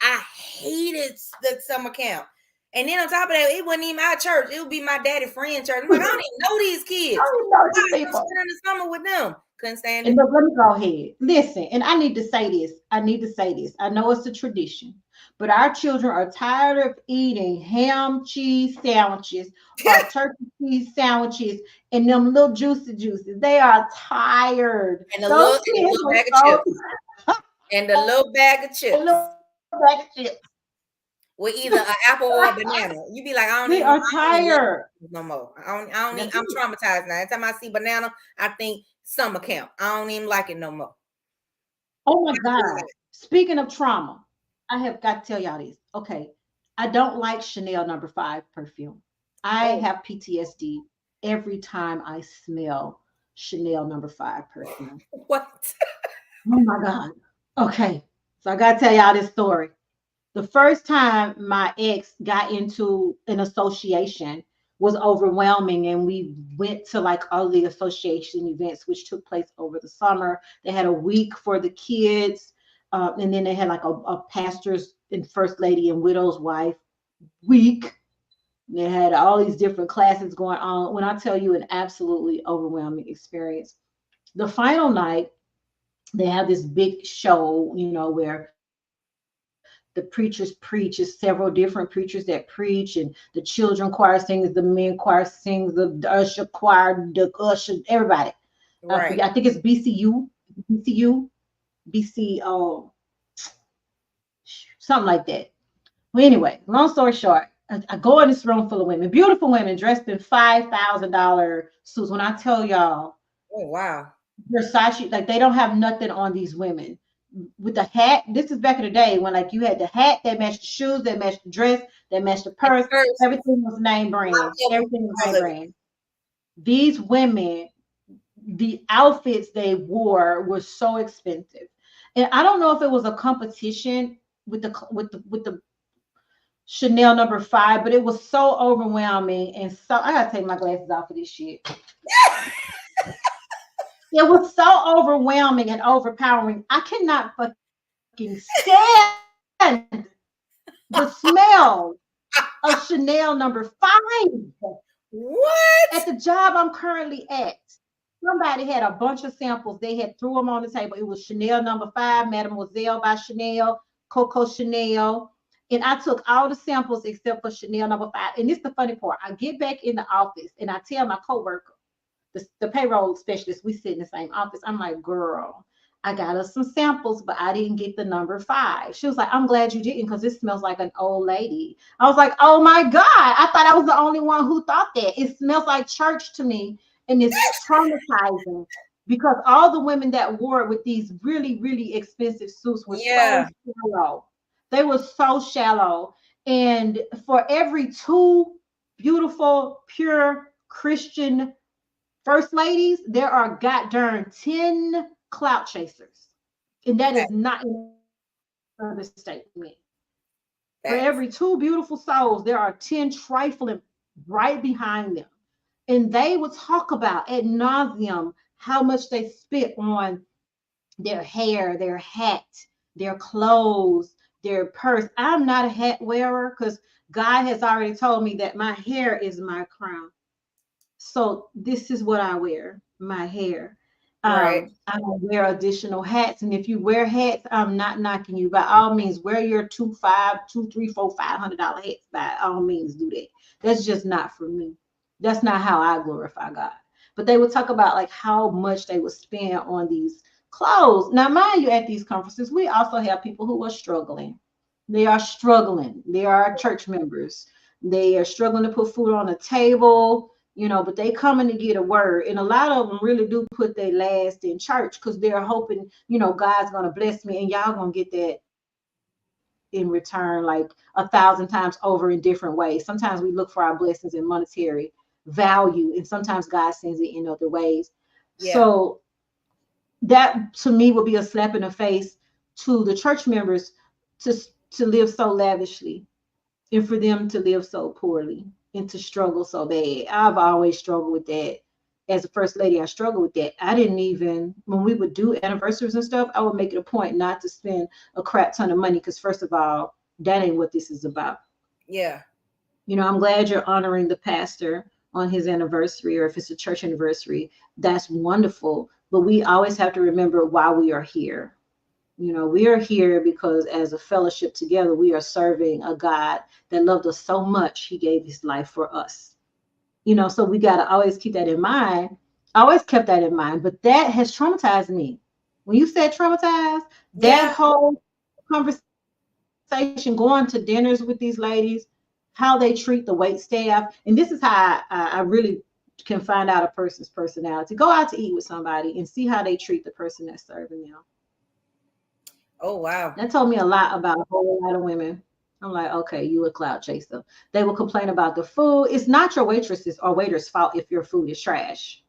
I hated the summer camp. And then on top of that, it wasn't even our church. It would be my daddy friend church. I'm like, I don't even know these kids. I don't know spend the summer with them. Couldn't stand it. And let me go ahead. Listen, and I need to say this. I know it's a tradition, but our children are tired of eating ham cheese sandwiches or turkey cheese sandwiches and them little juices. They are tired. And the little bag of chips. And the little bag of chips. With either an apple or a banana. You be like, I don't tired no more. I don't I'm traumatized now. Every time I see banana, I think summer camp. I don't even like it no more. Oh my God. Speaking of trauma, I have got to tell y'all this. Okay. I don't like Chanel No. 5 perfume. I have PTSD every time I smell Chanel No. 5 perfume. What? Oh my God. Okay. So I got to tell y'all this story. The first time my ex got into an association was overwhelming, and we went to like all the association events, which took place over the summer. They had a week for the kids, and then they had like a pastor's and first lady and widow's wife week. They had all these different classes going on. When I tell you, an absolutely overwhelming experience. The final night, they have this big show, where the preachers preach. It's several different preachers that preach, and the children choir sings, the men choir sings, the usher choir, the usher, everybody. Right. I think it's BCU, something like that. Well, anyway, long story short, I go in this room full of women, beautiful women dressed in $5,000 suits. When I tell y'all, oh wow, Versace, like they don't have nothing on these women. With the hat, this is back in the day when like you had the hat that matched the shoes, that matched the dress, that matched the purse. Everything was name brand. Everything was name brand. These women, the outfits they wore were so expensive, and I don't know if it was a competition with the Chanel No. 5, but it was so overwhelming, and so I gotta take my glasses off for this shit. It was so overwhelming and overpowering. I cannot fucking stand the smell of Chanel No. 5. What? At the job I'm currently at, somebody had a bunch of samples. They had threw them on the table. It was Chanel No. 5, Mademoiselle by Chanel, Coco Chanel. And I took all the samples except for Chanel No. 5. And this is the funny part. I get back in the office and I tell my coworker, the payroll specialist, we sit in the same office. I'm like, girl, I got us some samples, but I didn't get the No. 5. She was like, I'm glad you didn't, because this smells like an old lady. I was like, oh my God. I thought I was the only one who thought that. It smells like church to me. And it's traumatizing because all the women that wore it with these really, really expensive suits were so shallow. They were so shallow. And for every 2 beautiful, pure Christian first ladies, there are goddamn 10 clout chasers. And that is not an understatement. For every 2 beautiful souls, there are 10 trifling right behind them. And they would talk about ad nauseum how much they spent on their hair, their hat, their clothes, their purse. I'm not a hat wearer because God has already told me that my hair is my crown. So this is what I wear, my hair. Right. I don't wear additional hats. And if you wear hats, I'm not knocking you. By all means, wear your $200 hats. By all means, do that. That's just not for me. That's not how I glorify God. But they would talk about like how much they would spend on these clothes. Now, mind you, at these conferences, we also have people who are struggling. They are struggling. They are church members. They are struggling to put food on the table, but they coming to get a word. And a lot of them really do put their last in church because they're hoping, God's going to bless me and y'all going to get that in return like 1,000 times over in different ways. Sometimes we look for our blessings in monetary value, and sometimes God sends it in other ways. Yeah. So that to me would be a slap in the face to the church members to live so lavishly and for them to live so poorly and to struggle so bad. I've always struggled with that. As a first lady, I struggled with that. I didn't even, when we would do anniversaries and stuff, I would make it a point not to spend a crap ton of money because first of all, that ain't what this is about. Yeah. I'm glad you're honoring the pastor on his anniversary, or if it's a church anniversary, that's wonderful. But we always have to remember why we are here. We are here because as a fellowship together, we are serving a God that loved us so much, he gave his life for us. So we got to always keep that in mind. I always kept that in mind, but that has traumatized me. When you said traumatized, that whole conversation, going to dinners with these ladies, how they treat the wait staff. And this is how I really can find out a person's personality. Go out to eat with somebody and see how they treat the person that's serving them. Oh, wow. That told me a lot about a whole lot of women. I'm like, okay, you a cloud chaser. They will complain about the food. It's not your waitress's or waiter's fault if your food is trash.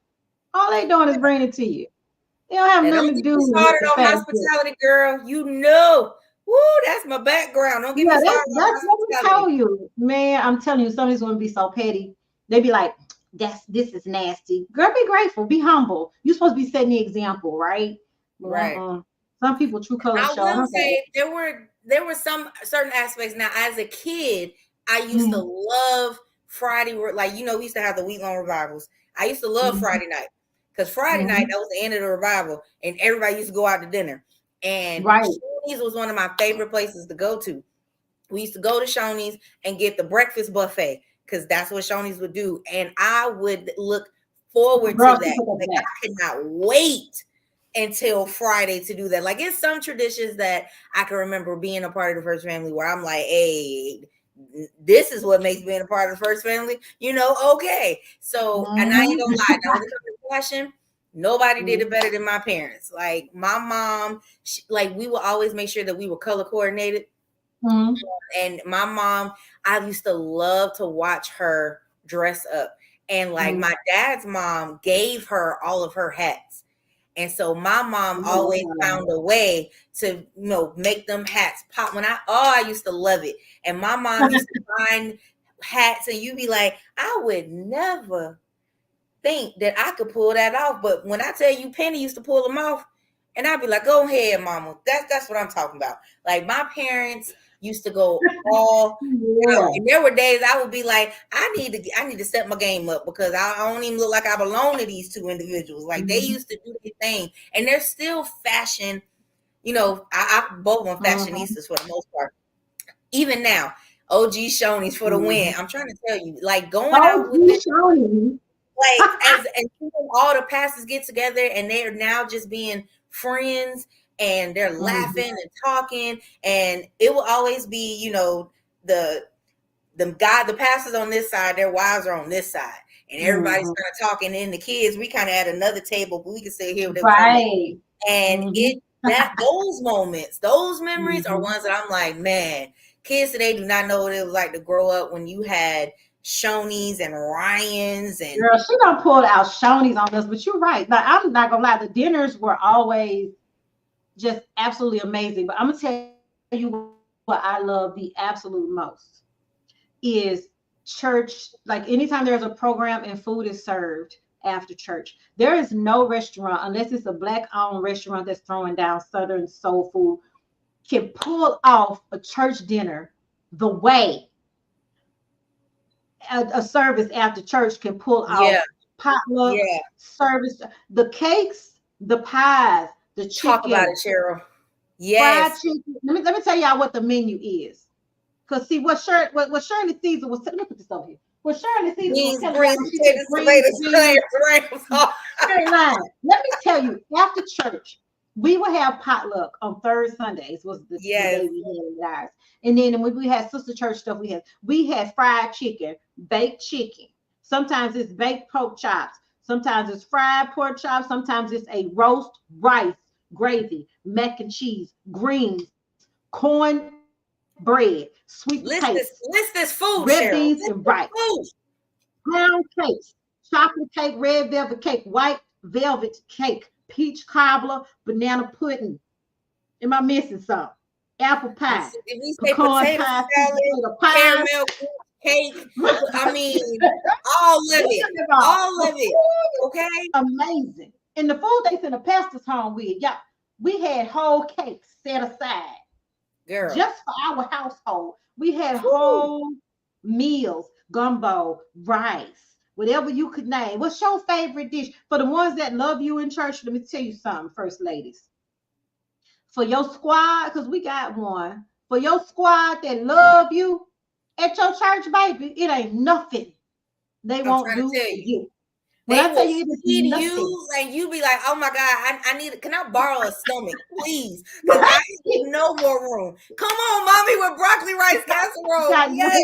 All they doing is bringing it to you. They don't have nothing to do with started on hospitality, girl. Woo, that's my background. Don't get me started. That's what I tell you, man. I'm telling you, some of these women be so petty. They be like, this is nasty. Girl, be grateful, be humble. You're supposed to be setting the example, right? Right. Some people true colors show. I will say there were some certain aspects. Now, as a kid, I used to love Friday. Like, we used to have the week-long revivals. I used to love Friday night because Friday night, that was the end of the revival, and everybody used to go out to dinner. And Shoney's was one of my favorite places to go to. We used to go to Shoney's and get the breakfast buffet because that's what Shoney's would do. And I would look forward to that. Like, I could not wait until Friday to do that. Like, it's some traditions that I can remember being a part of the first family where I'm like, hey, this is what makes being a part of the first family, okay. So, and I ain't gonna lie, now when it comes to fashion, nobody did it better than my parents. Like, my mom, we would always make sure that we were color coordinated. And my mom, I used to love to watch her dress up. And like my dad's mom gave her all of her hats. And so my mom always found a way to, make them hats pop. I used to love it. And my mom used to find hats and you'd be like, I would never think that I could pull that off. But when I tell you, Penny used to pull them off, and I'd be like, go ahead, mama. That's what I'm talking about. Like, my parents used to go all out. And there were days I would be like, I need to step my game up because I don't even look like I belong to these two individuals. Like, they used to do their thing, and they're still fashion. I both of them fashionistas for the most part. Even now, OG Shoney's for the win. I'm trying to tell you, like, going out with this, like, and all the pastors get together and they are now just being friends and they're laughing and talking, and it will always be, the pastors on this side, their wives are on this side, and everybody's kind of talking. And the kids, we kind of at another table, but we can sit here with them. And those moments, those memories are ones that I'm like, man, Kids today do not know what it was like to grow up when you had Shoney's and Ryan's and girl, she don't pull out Shoney's on us, but you're right. Now I'm not gonna lie, the dinners were always just absolutely amazing. But I'm gonna tell you what I love the absolute most is church. Like anytime there's a program and food is served after church, there is no restaurant unless it's a Black-owned restaurant that's throwing down Southern soul food can pull off a church dinner the way a service after church can pull off potluck service. The cakes, the pies, the chicken. Talk about it, Cheryl. Yes. Fried chicken. Let me tell y'all what the menu is. Because see what Shirley Caesar was. Let me put this over here. What Shirley Caesar was telling y'all, let me tell you, after church, we would have potluck on third Sundays. Was the day we had ours. And then when we had sister church stuff, we had fried chicken, baked chicken. Sometimes it's baked pork chops. Sometimes it's fried pork chops. Sometimes it's a roast, rice, gravy, mac and cheese, greens, corn bread, sweet potatoes. List this food, red beans and rice. Pound cakes, chocolate cake, red velvet cake, white velvet cake, peach cobbler, banana pudding. Am I missing something? Apple pie, pecan pie, caramel cake. I mean, all of it. Okay, amazing. And the food they sent the pastor's home with, y'all, we had whole cakes set aside, girl, just for our household. We had whole meals, gumbo, rice, whatever you could name. What's your favorite dish? For the ones that love you in church, let me tell you something, first ladies. For your squad, because we got one, for your squad that love you at your church, baby, it ain't nothing they won't do for you. When I tell you, you, and you be like, oh my God, I need, can I borrow a stomach, please? Because I need no more room. Come on, mommy, with broccoli rice casserole. Yes.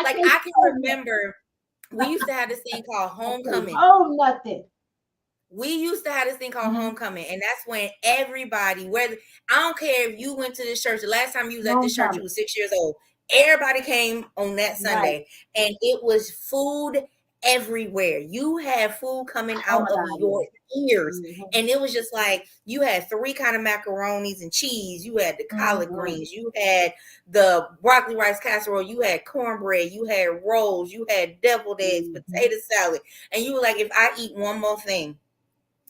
Like I can remember, we used to have this thing called homecoming. Oh, nothing. We used to have this thing called homecoming, and that's when everybody, whether I don't care if you went to this church, the last time you was at this church, you was 6 years old. Everybody came on that Sunday, and it was food everywhere. You had food coming out of your ears, and it was just like you had 3 kind of macaronis and cheese. You had the collard greens, you had the broccoli rice casserole, you had cornbread, you had rolls, you had deviled eggs, potato salad, and you were like, if I eat one more thing,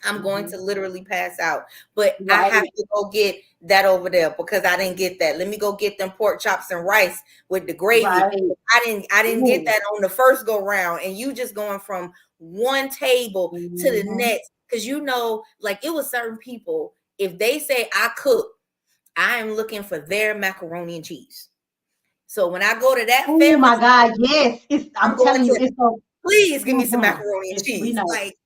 I'm going to literally pass out. But I have to go get that over there because I didn't get that. Let me go get them pork chops and rice with the gravy. I didn't get that on the first go round. And you just going from one table to the next. Because you know, like it was certain people, if they say I cook, I am looking for their macaroni and cheese. So when I go to that family, oh my God, yes. I'm telling you, it's so please give me some macaroni and cheese. Like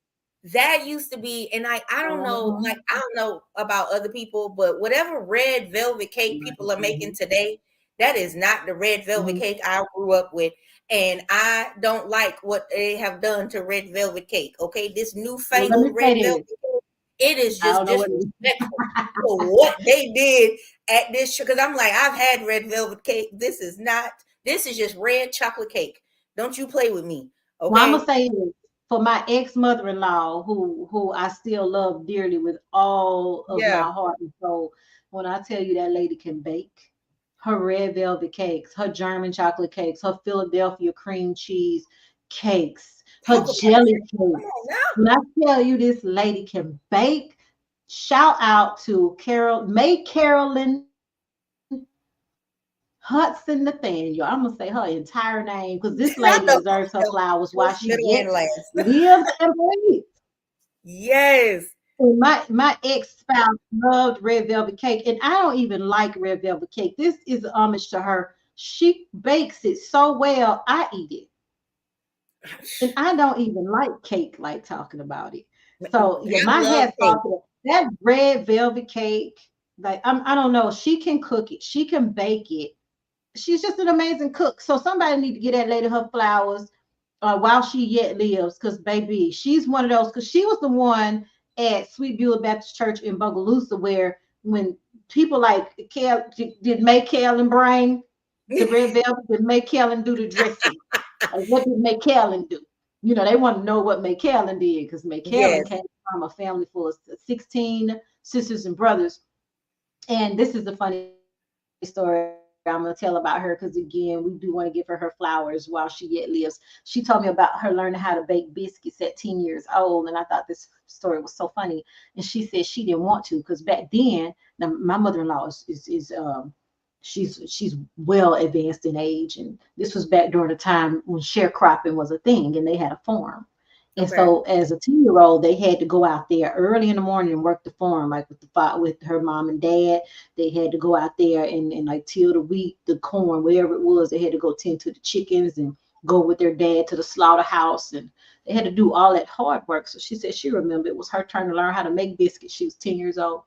that used to be, and I don't know, like I don't know about other people, but whatever red velvet cake people are making today, that is not the red velvet cake I grew up with. And I don't like what they have done to red velvet cake. Okay, this newfangled red velvet cake, it is just disrespectful for what they did at this. Because I'm like, I've had red velvet cake. This is just red chocolate cake. Don't you play with me. Okay. Well, I'm gonna say this. For my ex-mother-in-law, who I still love dearly with all of my heart and soul, when I tell you that lady can bake, her red velvet cakes, her German chocolate cakes, her Philadelphia cream cheese cakes, her jelly cakes. When I tell you this lady can bake, shout out to Carolyn Hudson Nathaniel. I'm gonna say her entire name because this lady deserves her flowers while she lives and breathes. Yes. And my ex-spouse loved red velvet cake, and I don't even like red velvet cake. This is an homage to her. She bakes it so well, I eat it. And I don't even like cake, like talking about it. So my hat's off to that red velvet cake. Like I don't know. She can cook it. She can bake it. She's just an amazing cook. So somebody need to get that lady her flowers while she yet lives. Because, baby, she's one of those. Because she was the one at Sweet Beulah Baptist Church in Bogalusa where when people like did May Carolyn bring the red velvet that May Kellen do the dressing. Like, what did May Kellen do? You know, they want to know what May Kellen did, because May Kellen came from a family full of 16 sisters and brothers. And this is a funny story I'm going to tell about her, because again, we do want to give her flowers while she yet lives. She told me about her learning how to bake biscuits at 10 years old, and I thought this story was so funny. And she said she didn't want to, because back then, now my mother-in-law she's well advanced in age, and this was back during the time when sharecropping was a thing, and they had a farm. And so as a 10-year-old, they had to go out there early in the morning and work the farm, like with her mom and dad. They had to go out there and like till the wheat, the corn, whatever it was. They had to go tend to the chickens and go with their dad to the slaughterhouse. And they had to do all that hard work. So she said she remembered it was her turn to learn how to make biscuits. She was 10 years old.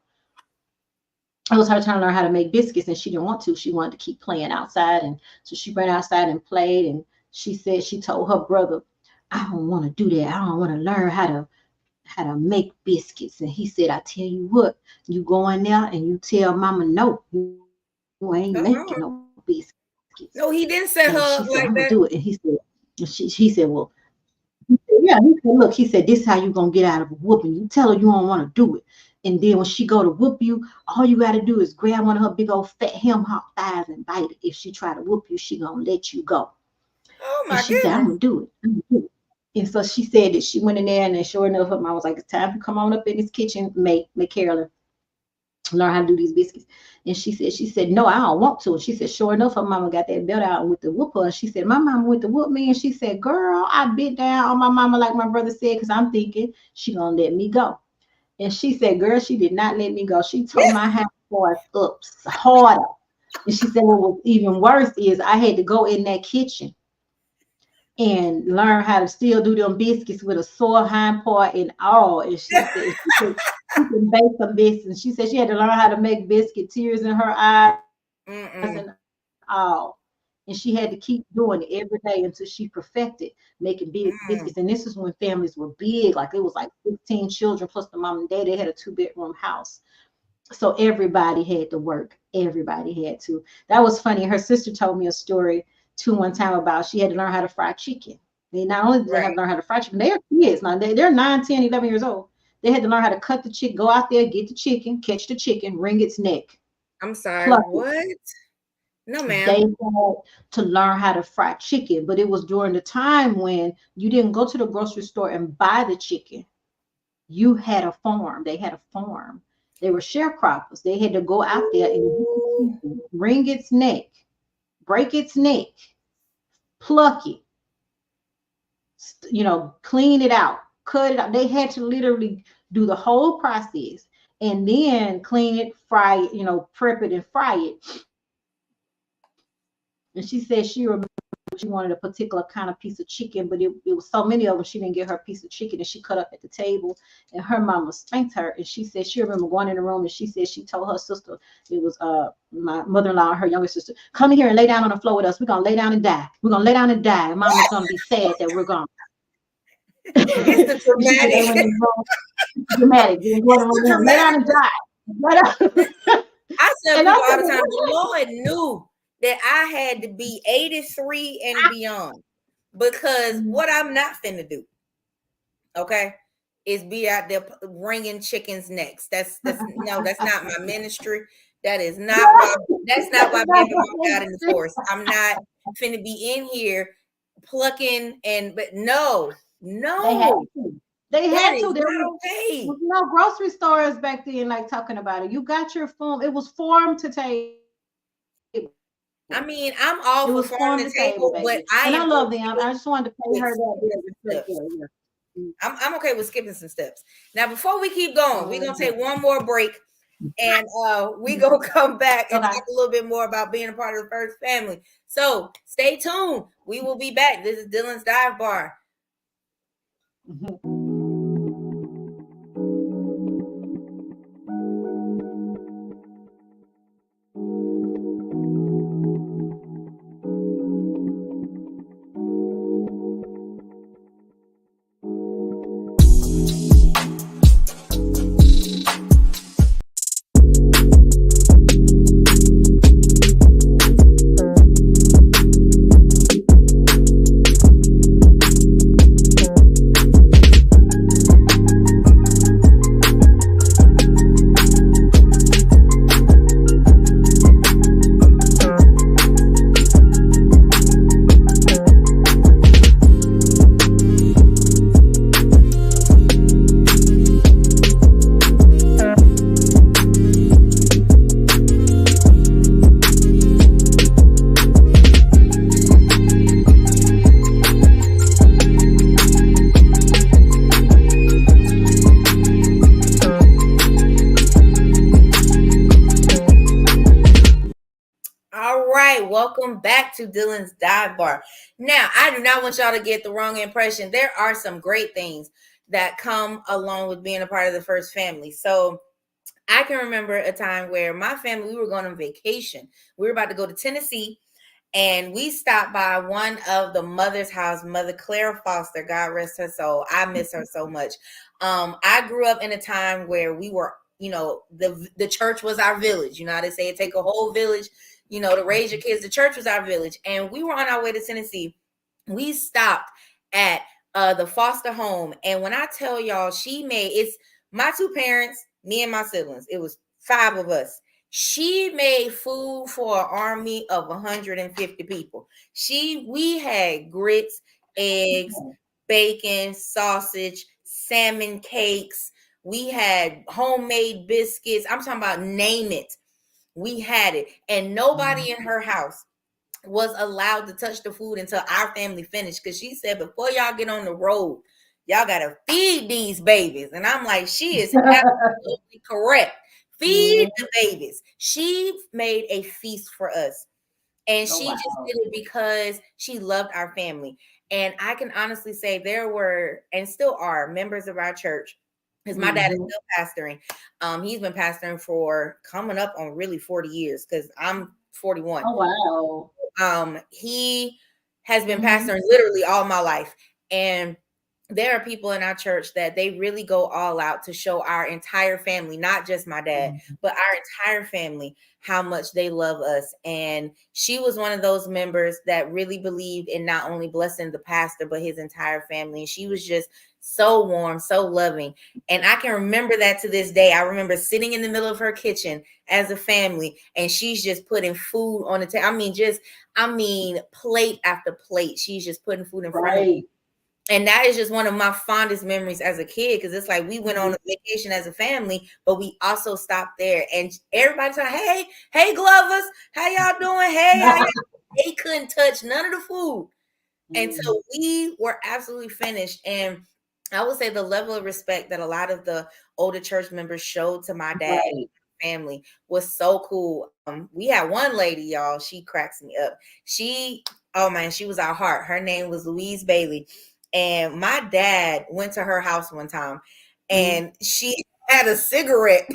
It was her turn to learn how to make biscuits, and she didn't want to. She wanted to keep playing outside. And so she ran outside and played. And she said she told her brother, I don't want to do that. I don't want to learn how to make biscuits. And he said, I tell you what, you go in there and you tell mama no, you ain't making no biscuits. No, he didn't set her up like that. Do it. And he said, well, yeah. He said, look, he said, this is how you gonna get out of a whooping. You tell her you don't want to do it. And then when she go to whoop you, all you got to do is grab one of her big old fat hem hop thighs and bite it. If she try to whoop you, she gonna let you go. Oh my goodness. She said, I'm gonna do it. I'm gonna do it. And so she said that she went in there, and then sure enough, her mom was like, it's time to come on up in this kitchen, make Carolyn learn how to do these biscuits. And she said, no, I don't want to. And she said, sure enough, her mama got that belt out with the whooper. And she said, my mama went to whoop me. And she said, girl, I bit down on my mama like my brother said, because I'm thinking she gonna let me go. And she said, girl, she did not let me go. She tore my hand up harder. And she said, what was even worse is I had to go in that kitchen and learn how to still do them biscuits with a sore hind part and all. And she said she can bake some biscuits. And she said she had to learn how to make biscuit, tears in her eyes and all. And she had to keep doing it every day until she perfected making big biscuits. And this is when families were big, like it was like 15 children plus the mom and dad. They had a 2-bedroom house. So everybody had to work. Everybody had to. That was funny. Her sister told me a story one time about she had to learn how to fry chicken. They not only did they have to learn how to fry chicken, they're kids now. They're 9, 10, 11 years old. They had to learn how to cut the chicken, go out there, get the chicken, catch the chicken, wring its neck. I'm sorry, what? No, ma'am. They had to learn how to fry chicken, but it was during the time when you didn't go to the grocery store and buy the chicken. You had a farm. They had a farm. They were sharecroppers. They had to go out there and wring its neck, break its neck, pluck it, clean it out, cut it out. They had to literally do the whole process and then clean it, fry it, prep it and fry it. And she said she remembered she wanted a particular kind of piece of chicken, but it was so many of them, she didn't get her piece of chicken, and she cut up at the table, and her mama spanked her. And she said she remember going in the room, and she said she told her sister, it was my mother-in-law, her younger sister, come here and lay down on the floor with us. We're going to lay down and die. We're going to lay down and die. And mama's going to be sad that we're gone. It's the dramatic. Lay down and die. I tell people all the time, the Lord knew that I had to be 83 and beyond, because what I'm not finna do, okay, is be out there wringing chickens' necks. That's not my ministry. That's not why baby walked out in the forest. I'm not finna be in here plucking but no. They had to. There was no grocery stores back then, like talking about it. You got your farm. It was farm to table. I mean, I'm all for farm to table, but I love them. I just wanted to pay her that. I'm okay with skipping some steps. Now, before we keep going, we're gonna take one more break, and we gonna come back and talk a little bit more about being a part of the first family. So stay tuned. We will be back. This is Dylan's Dive Bar. right, welcome back to Dylan's Dive Bar. Now, I do not want y'all to get the wrong impression. There are some great things that come along with being a part of the first family. So I can remember a time where my family, we were going on vacation. We were about to go to Tennessee, and we stopped by one of the mother's house, Mother Clara Foster, God rest her soul. I miss her so much. I grew up in a time where we were, the church was our village. You know how they say it take a whole village, to raise your kids. The church was our village. And we were on our way to Tennessee. We stopped at the foster home. And when I tell y'all, it's my two parents, me and my siblings. It was 5 of us. She made food for an army of 150 people. We had grits, eggs, bacon, sausage, salmon cakes. We had homemade biscuits. I'm talking about name it. We had it. And nobody in her house was allowed to touch the food until our family finished. Because she said, before y'all get on the road, y'all got to feed these babies. And I'm like, she is absolutely correct. Feed the babies. She made a feast for us. And she just did it because she loved our family. And I can honestly say there were, and still are, members of our church, because my dad is still pastoring. He's been pastoring for coming up on really 40 years, because I'm 41. Oh, wow. He has been pastoring literally all my life. And there are people in our church that they really go all out to show our entire family, not just my dad, but our entire family, how much they love us. And she was one of those members that really believed in not only blessing the pastor, but his entire family. And she was just so warm, so loving. And I can remember that to this day. I remember sitting in the middle of her kitchen as a family, and she's just putting food on the table. I mean, plate after plate. She's just putting food in front of me. And that is just one of my fondest memories as a kid, because it's like we went on a vacation as a family, but we also stopped there. And everybody's like, hey, Glovers, how y'all doing? Hey, how y'all? They couldn't touch none of the food until we were absolutely finished. And I would say the level of respect that a lot of the older church members showed to my dad and family was so cool. We had one lady, y'all, she cracks me up. She was our heart. Her name was Louise Bailey. And my dad went to her house one time, and she had a cigarette,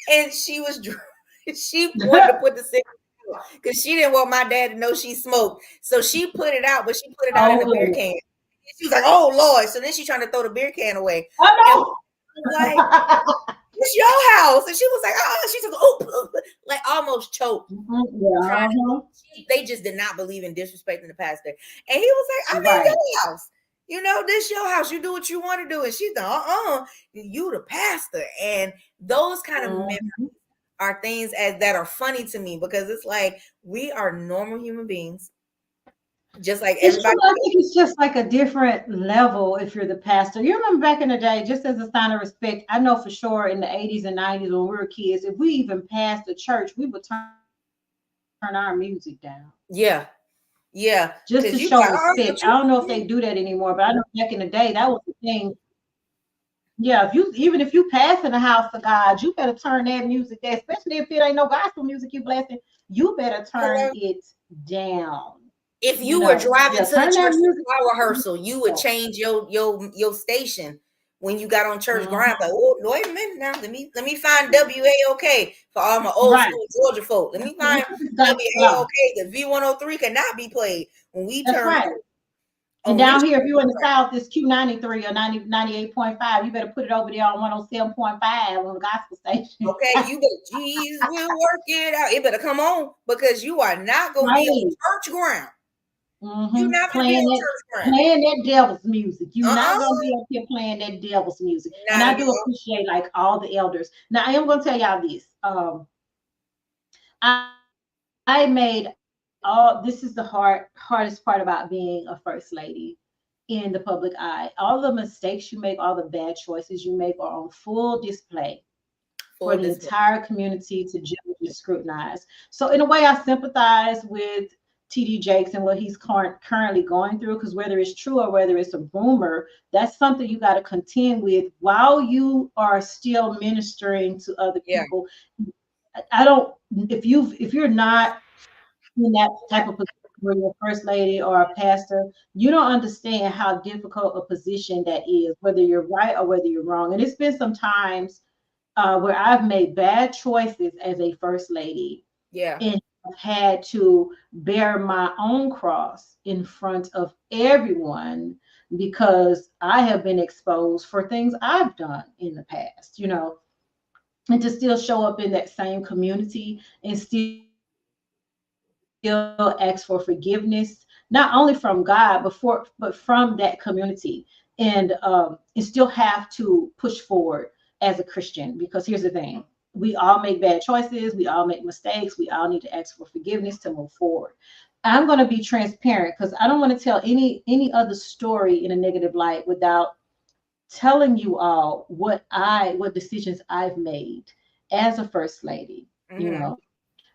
and she wanted to put the cigarette out because she didn't want my dad to know she smoked. So she put it out, but she put it out in a beer can. She was like, "Oh Lord!" So then she's trying to throw the beer can away. Oh no! Like, it's your house, and she was like, she was like almost choked. They just did not believe in disrespecting the pastor, and he was like, "I'm in your house. This your house. You do what you want to do." And she's like, you the pastor. And those kind of memories are things that are funny to me, because it's like we are normal human beings, just like everybody. I think it's just like a different level if you're the pastor. You remember back in the day, just as a sign of respect, I know for sure in the 80s and 90s when we were kids, if we even passed the church, we would turn our music down. Yeah. Just to show respect. I don't know if they do that anymore, but I know back in the day that was the thing. Yeah, if you pass in the house of God, you better turn that music down, especially if it ain't no gospel music you blessing. You better turn it down. If you were driving to the church choir rehearsal, you would change your station when you got on church ground. Like, wait a minute now. Let me find WAOK for all my old school Georgia folk. Let me find WAOK. The V103 cannot be played when we turn. And down here, if you're in the South, it's Q93 or 98.5. You better put it over there on 107.5 on the gospel station. Okay, Jesus will work it out. It better come on, because you are not going to be on church ground. You're not playing that devil's music. You're not going to be up here playing that devil's music. And I do appreciate like all the elders. Now I am going to tell y'all this. I made this is the hardest part about being a first lady in the public eye. All the mistakes you make, all the bad choices you make are on full display for the entire community to judge and scrutinize. So in a way, I sympathize with TD Jakes and what he's currently going through, because whether it's true or whether it's a rumor, that's something you got to contend with while you are still ministering to other people. I don't, if you're not in that type of position where you're a first lady or a pastor, you don't understand how difficult a position that is, whether you're right or whether you're wrong. And it's been some times where I've made bad choices as a first lady. Yeah. And I've had to bear my own cross in front of everyone because I have been exposed for things I've done in the past, and to still show up in that same community and still ask for forgiveness, not only from God, but from that community, and still have to push forward as a Christian. Because here's the thing: we all make bad choices, we all make mistakes, we all need to ask for forgiveness to move forward. I'm going to be transparent because I don't want to tell any other story in a negative light without telling you all what decisions I've made as a first lady,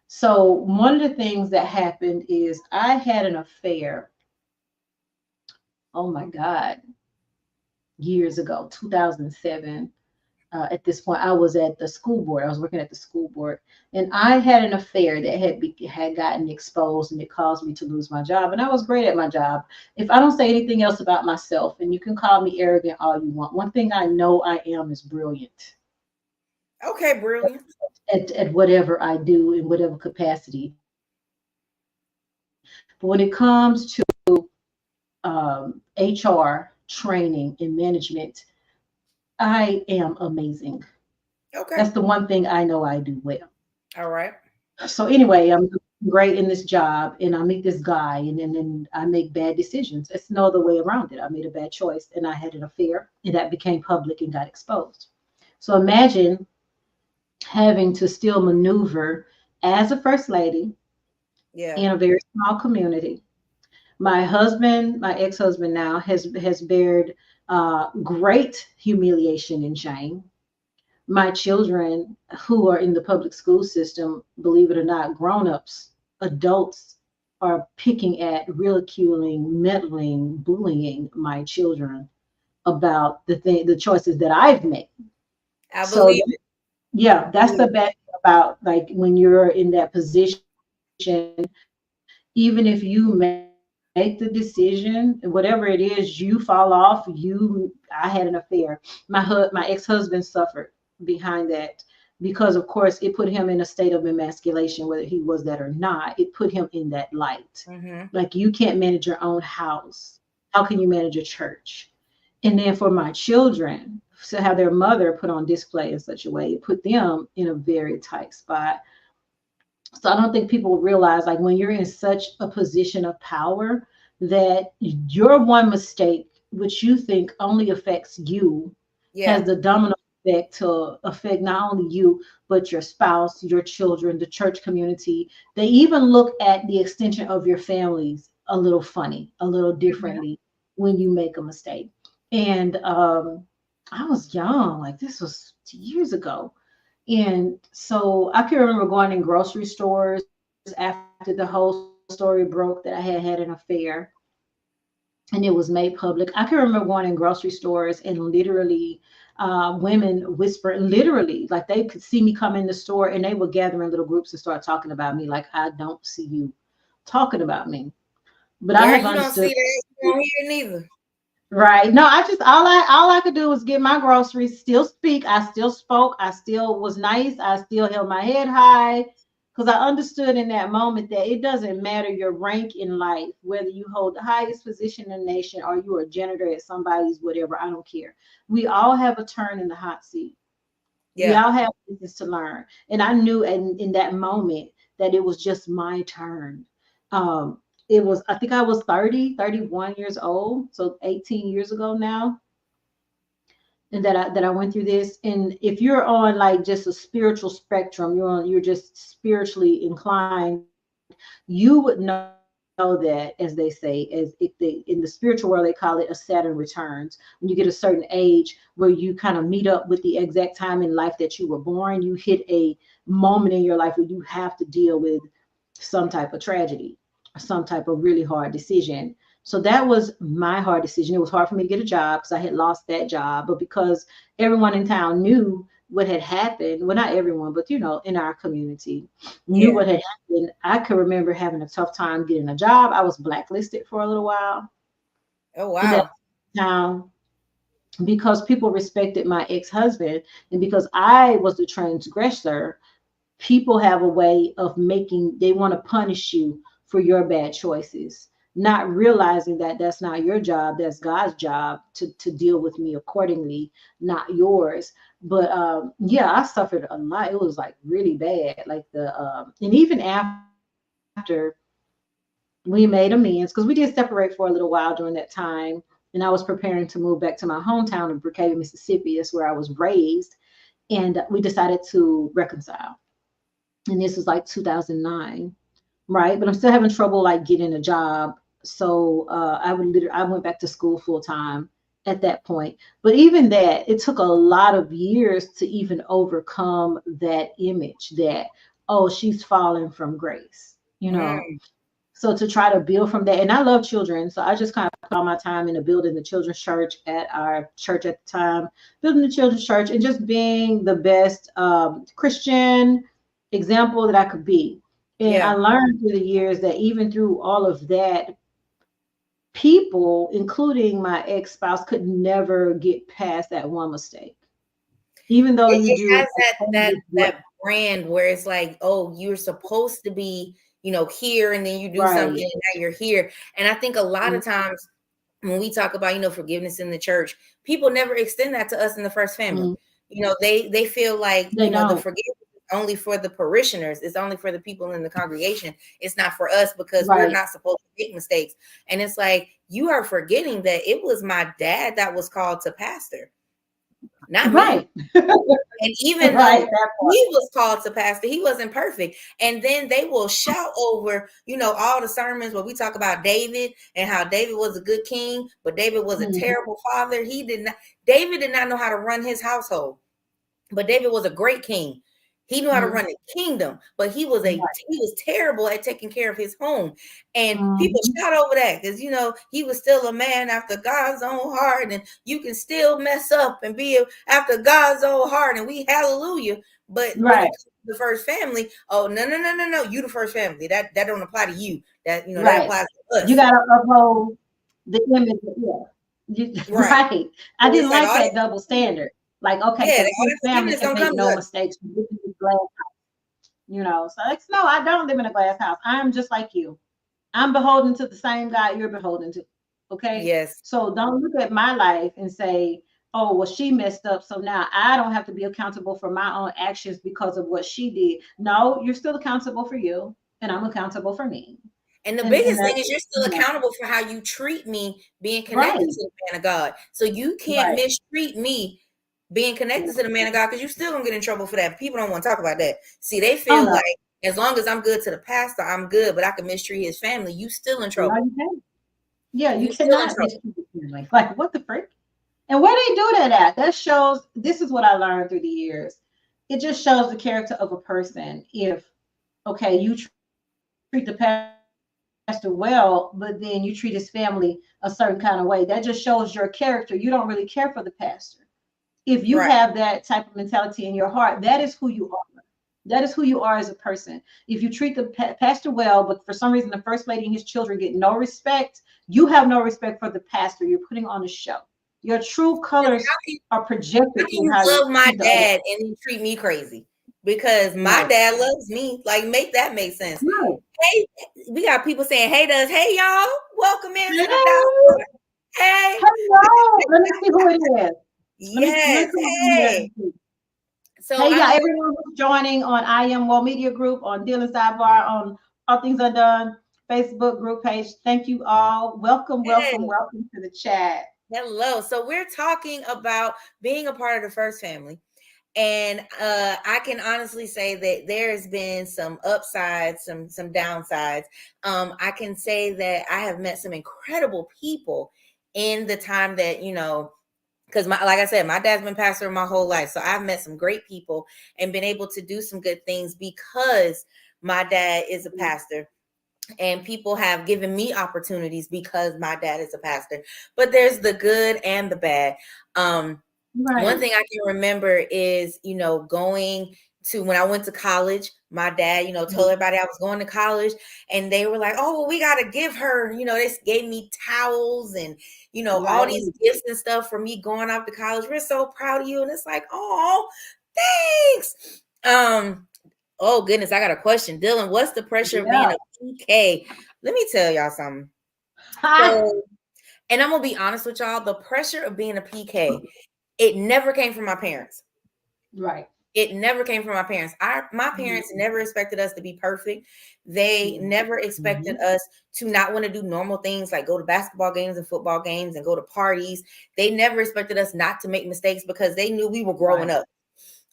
So one of the things that happened is I had an affair. Oh my God, years ago, 2007. At this point, I was at the school board. I was working at the school board, and I had an affair that had gotten exposed, and it caused me to lose my job. And I was great at my job. If I don't say anything else about myself, and you can call me arrogant all you want, one thing I know I am is brilliant. Okay, brilliant. At whatever I do in whatever capacity. But when it comes to HR training and management, I am amazing. Okay. That's the one thing I know I do well. All right. So anyway, I'm great in this job, and I meet this guy, and then I make bad decisions. It's no other way around it. I made a bad choice, and I had an affair, and that became public and got exposed. So imagine having to still maneuver as a first lady in a very small community. My husband, my ex-husband now, has bared great humiliation and shame. My children who are in the public school system, believe it or not, grown-ups, adults are picking at, ridiculing, meddling, bullying my children about the choices that I've made. I believe it. Yeah, that's the bad thing about, like, when you're in that position, even if you make the decision, whatever it is, you fall off. I had an affair. My ex-husband suffered behind that because, of course, it put him in a state of emasculation, whether he was that or not. It put him in that light. Like, you can't manage your own house. How can you manage a church? And then for my children to have their mother put on display in such a way, it put them in a very tight spot. So I don't think people realize, like, when you're in such a position of power, that your one mistake, which you think only affects you, has the domino effect to affect not only you, but your spouse, your children, the church community. They even look at the extension of your families a little funny, a little differently when you make a mistake. And I was young, like this was years ago. And so I can remember going in grocery stores after the whole story broke that I had an affair, and it was made public. I can remember going in grocery stores and literally women whispering, literally, like they could see me come in the store and they would gather in little groups and start talking about me, like, I don't see you talking about me. But I have understood. You don't see that. You don't hear it neither. Right. No, I just all I could do was get my groceries, still speak. I still spoke. I still was nice. I still held my head high because I understood in that moment that it doesn't matter your rank in life, whether you hold the highest position in the nation or you are a janitor at somebody's whatever. I don't care. We all have a turn in the hot seat. Yeah. We all have things to learn. And I knew in that moment that it was just my turn. It was, I think I was 31 years old, so 18 years ago now, and that I went through this. And if you're on like just a spiritual spectrum, you're just spiritually inclined, you would know that, as they say, in the spiritual world they call it a Saturn returns. When you get a certain age where you kind of meet up with the exact time in life that you were born, you hit a moment in your life where you have to deal with some type of tragedy, some type of really hard decision. So that was my hard decision. It was hard for me to get a job because I had lost that job, but because everyone in town knew what had happened. Well, not everyone, but in our community knew what had happened. I could remember having a tough time getting a job. I was blacklisted for a little while. Oh, wow. Town, because people respected my ex-husband, and because I was the transgressor, people have a way of they want to punish you for your bad choices, not realizing that that's not your job, that's God's job to deal with me accordingly, not yours. But I suffered a lot. It was like really bad, like and even after we made amends, because we did separate for a little while during that time, and I was preparing to move back to my hometown of Brookhaven, Mississippi. That's where I was raised, and we decided to reconcile. And this was like 2009, right? But I'm still having trouble like getting a job. So I went back to school full time at that point. But even that, it took a lot of years to even overcome that image that, oh, she's fallen from grace, So to try to build from that, and I love children, so I just kind of put all my time into building the children's church at our church at the time, building the children's church, and just being the best Christian example that I could be. And I learned through the years that even through all of that, people, including my ex-spouse, could never get past that one mistake. Even though it has that brand where it's like, oh, you're supposed to be, here, and then you do something, and now you're here. And I think a lot of times when we talk about, forgiveness in the church, people never extend that to us in the first family. They feel like, the forgiveness is only for the parishioners. It's only for the people in the congregation. It's not for us because we're not supposed to make mistakes. And it's like, you are forgetting that it was my dad that was called to pastor, not me. And even though he was called to pastor, he wasn't perfect. And then they will shout over, all the sermons where we talk about David and how David was a good king, but David was a terrible father. David did not know how to run his household, but David was a great king. He knew how to run a kingdom, but he was terrible at taking care of his home. And people shout over that because, he was still a man after God's own heart, and you can still mess up and be after God's own heart, and we hallelujah. But the first family, oh, no, you the first family. That don't apply to you. That, that applies to us. You got to uphold the image. Right. I didn't like that double standard. Like, okay, so family can make no mistakes. Glass house, so like, no, I don't live in a glass house. I'm just like you. I'm beholden to the same God you're beholden to. Okay. Yes. So don't look at my life and say, oh, well, she messed up, so now I don't have to be accountable for my own actions because of what she did. No, you're still accountable for you, and I'm accountable for me. And the biggest thing is you're still accountable for how you treat me being connected to the man of God. So you can't mistreat me being connected to the man of God, because you still gonna get in trouble for that. People don't want to talk about that. See, they feel like as long as I'm good to the pastor, I'm good, but I can mistreat his family. You still in trouble. You cannot mistreat his family. Like, what the frick? And where they do that at? That shows. This is what I learned through the years. It just shows the character of a person. If you treat the pastor well, but then you treat his family a certain kind of way, that just shows your character. You don't really care for the pastor. If you have that type of mentality in your heart, that is who you are. That is who you are as a person. If you treat the pastor well, but for some reason the first lady and his children get no respect, you have no respect for the pastor. You're putting on a show. Your true colors are projected. How can you love my dad and then treat me crazy? Because my dad loves me. Like, make that make sense. Hey, we got people saying, hey, hey, y'all. Welcome in. Hey. Hello. Let me see who it is. Yes. Hey. So hey, y'all, everyone who's joining on I Am Well Media Group, on Dylan's Sidebar, on All Things Undone Facebook group page. Thank you all. Welcome to the chat. Hello. So we're talking about being a part of the first family. And I can honestly say that there's been some upsides, some downsides. I can say that I have met some incredible people in the time that, because like I said, my dad's been pastor my whole life. So I've met some great people and been able to do some good things because my dad is a pastor. And people have given me opportunities because my dad is a pastor. But there's the good and the bad. One thing I can remember is, going to when I went to college, my dad, told everybody I was going to college, and they were like, "Oh, well, we got to give her," they get me towels and, all these gifts and stuff for me going off to college. We're so proud of you. And it's like, oh, thanks. Oh goodness, I got a question. Dylan, what's the pressure of being a PK? Let me tell y'all something. So, and I'm gonna be honest with y'all, the pressure of being a PK, it never came from my parents. Right. It never came from my parents. My parents never expected us to be perfect. They never expected us to not want to do normal things like go to basketball games and football games and go to parties. They never expected us not to make mistakes because they knew we were growing up.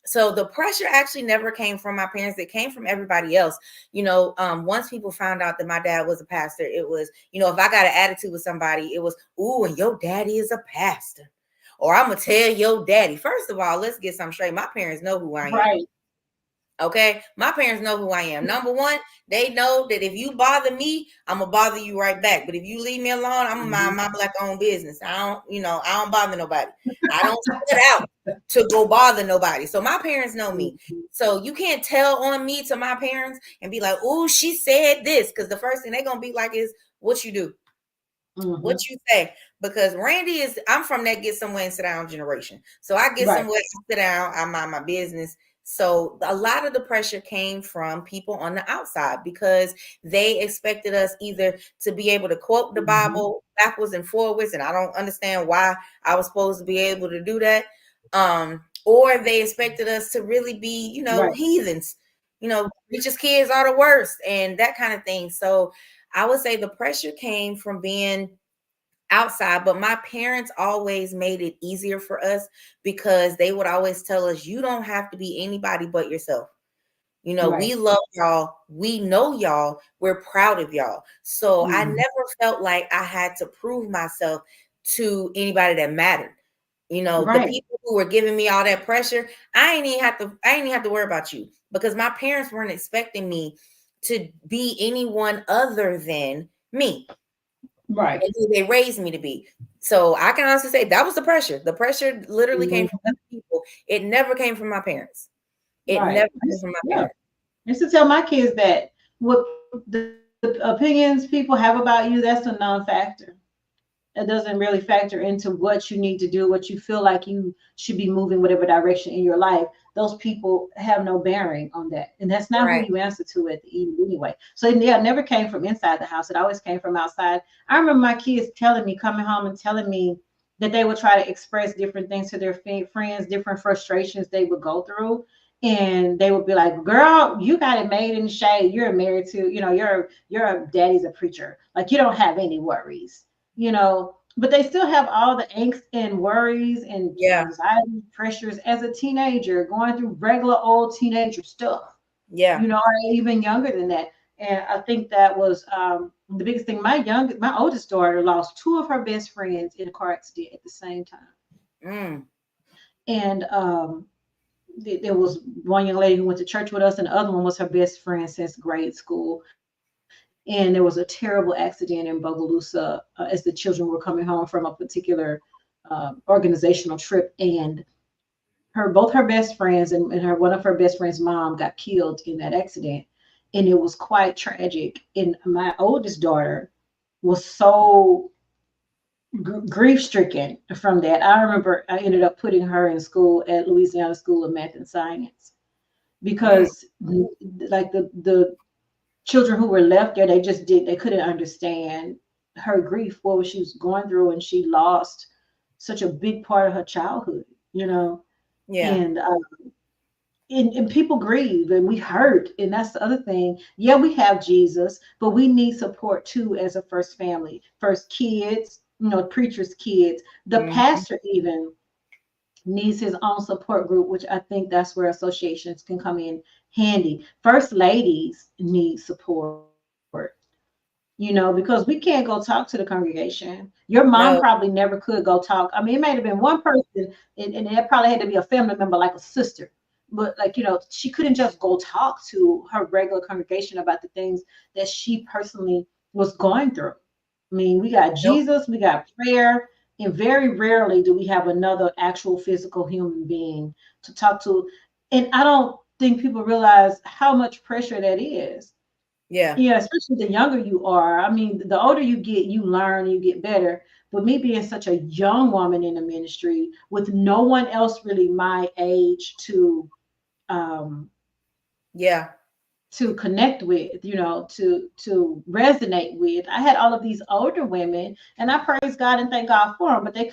So the pressure actually never came from my parents. It came from everybody else. Once people found out that my dad was a pastor, it was, if I got an attitude with somebody, it was, ooh, and your daddy is a pastor. Or I'm going to tell your daddy. First of all, let's get something straight. My parents know who I am. Right. Okay. My parents know who I am. Number one, they know that if you bother me, I'm going to bother you right back. But if you leave me alone, I'm going to mind my black owned business. I don't bother nobody. I don't set out to go bother nobody. So my parents know me. So you can't tell on me to my parents and be like, oh, she said this. Because the first thing they're going to be like is what you do. What you say, because Randy I'm from that get somewhere and sit down generation. So I get somewhere and sit down, I mind my business. So a lot of the pressure came from people on the outside because they expected us either to be able to quote the Bible backwards and forwards, and I don't understand why I was supposed to be able to do that. Or they expected us to really be, heathens, richest kids are the worst and that kind of thing. So I would say the pressure came from being outside, but my parents always made it easier for us because they would always tell us, you don't have to be anybody but yourself. We love y'all. We know y'all. We're proud of y'all. So I never felt like I had to prove myself to anybody that mattered. The people who were giving me all that pressure, I ain't even have to worry about you because my parents weren't expecting me to be anyone other than me. Right. And who they raised me to be. So I can honestly say that was the pressure. The pressure literally came from other people. It never came from my parents. It never came from my parents. I used to tell my kids that what the opinions people have about you, that's a non-factor. It doesn't really factor into what you need to do, what you feel like you should be moving, whatever direction in your life. Those people have no bearing on that. And that's not who you answer to at the end anyway. So yeah, it never came from inside the house. It always came from outside. I remember my kids coming home and telling me that they would try to express different things to their friends, different frustrations they would go through. And they would be like, girl, you got it made in the shade. You're married to, your daddy's a preacher. Like you don't have any worries. But they still have all the angst and worries and anxiety pressures as a teenager, going through regular old teenager stuff. Or even younger than that. And I think that was the biggest thing. My oldest daughter lost two of her best friends in a car accident at the same time. And there was one young lady who went to church with us, and the other one was her best friend since grade school. And there was a terrible accident in Bogalusa as the children were coming home from a particular organizational trip. And both her best friends and one of her best friends' mom got killed in that accident. And it was quite tragic. And my oldest daughter was so grief-stricken from that. I remember I ended up putting her in school at Louisiana School of Math and Science because like the children who were left there, they couldn't understand her grief, what she was going through, and she lost such a big part of her childhood, and people grieve and we hurt, and that's the other thing. Yeah, we have Jesus, but we need support too as a first family, first kids, preacher's kids. The pastor even needs his own support group, which I think that's where associations can come in handy. First ladies need support, because we can't go talk to the congregation. Your mom probably never could go talk. I mean, it might have been one person, and it probably had to be a family member, like a sister. But she couldn't just go talk to her regular congregation about the things that she personally was going through. I mean, we got Jesus, we got prayer, And very rarely do we have another actual physical human being to talk to. And I don't think people realize how much pressure that is. Yeah. Yeah, especially the younger you are. I mean, the older you get, you learn, you get better. But me being such a young woman in the ministry with no one else really my age um Yeah. to connect with, to resonate with. I had all of these older women, and I praise God and thank God for them, but I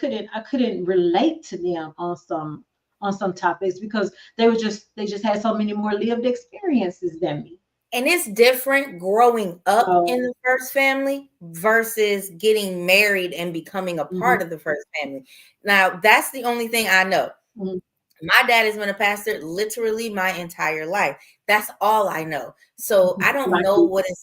couldn't relate to them on some topics because they just had so many more lived experiences than me. And it's different growing up in So, the first family versus getting married and becoming a part mhm, of the first family. Now, that's the only thing I know. mhm, My dad has been a pastor literally my entire life. That's all I know. So mhm, like,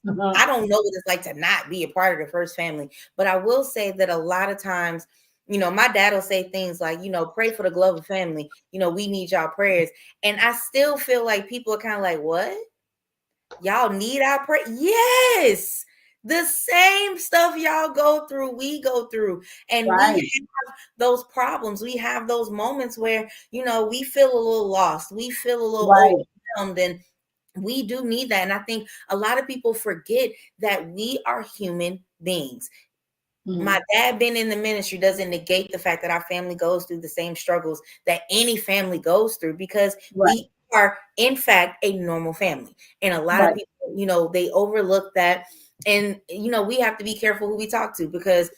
uh-huh, I don't know what it's like to not be a part of the first family. But I will say that a lot of times, my dad will say things like, pray for the Glover family. We need y'all prayers. And I still feel like people are kind of like, what? Y'all need our prayer? Yes. The same stuff y'all go through, we go through. And we right, have those problems. We have those moments where, we feel a little lost. We feel a little right, overwhelmed. And we do need that. And I think a lot of people forget that we are human beings. My mhm, dad being in the ministry doesn't negate the fact that our family goes through the same struggles that any family goes through, because right, we are in fact a normal family. And a lot of right, people, they overlook that. And we have to be careful who we talk to, because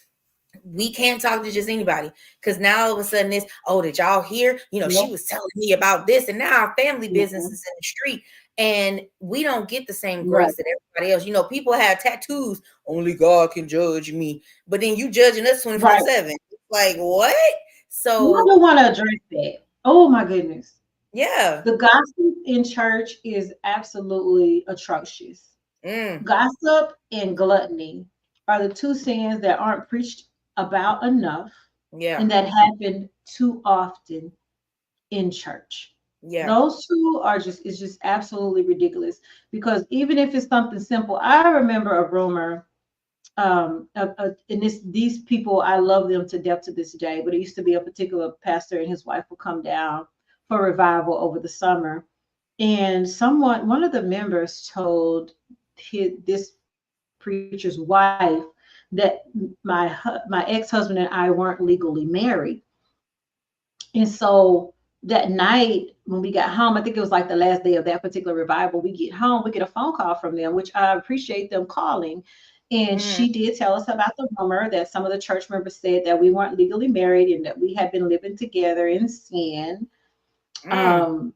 we can't talk to just anybody, because now all of a sudden it's, oh, did y'all hear, she yep, was telling me about this, and now our family business mhm, is in the street, and we don't get the same right, grace that everybody else. People have tattoos, only God can judge me, but then you judging us right. 24/7. It's like, what? Well, I So do want to address that. Oh my goodness. yeah. The gossip in church is absolutely atrocious. Mm, Gossip and gluttony are the two sins that aren't preached about enough yeah. and that happen too often in church. Yeah. Those two are it's just absolutely ridiculous because even if it's something simple, I remember a rumor. And these people, I love them to death to this day, but it used to be a particular pastor and his wife would come down for revival over the summer. And one of the members told this preacher's wife that my ex-husband and I weren't legally married. And so that night when we got home, I think it was like the last day of that particular revival, we get home, we get a phone call from them, which I appreciate them calling. And Mm, she did tell us about the rumor that some of the church members said that we weren't legally married and that we had been living together in sin. mm, Um,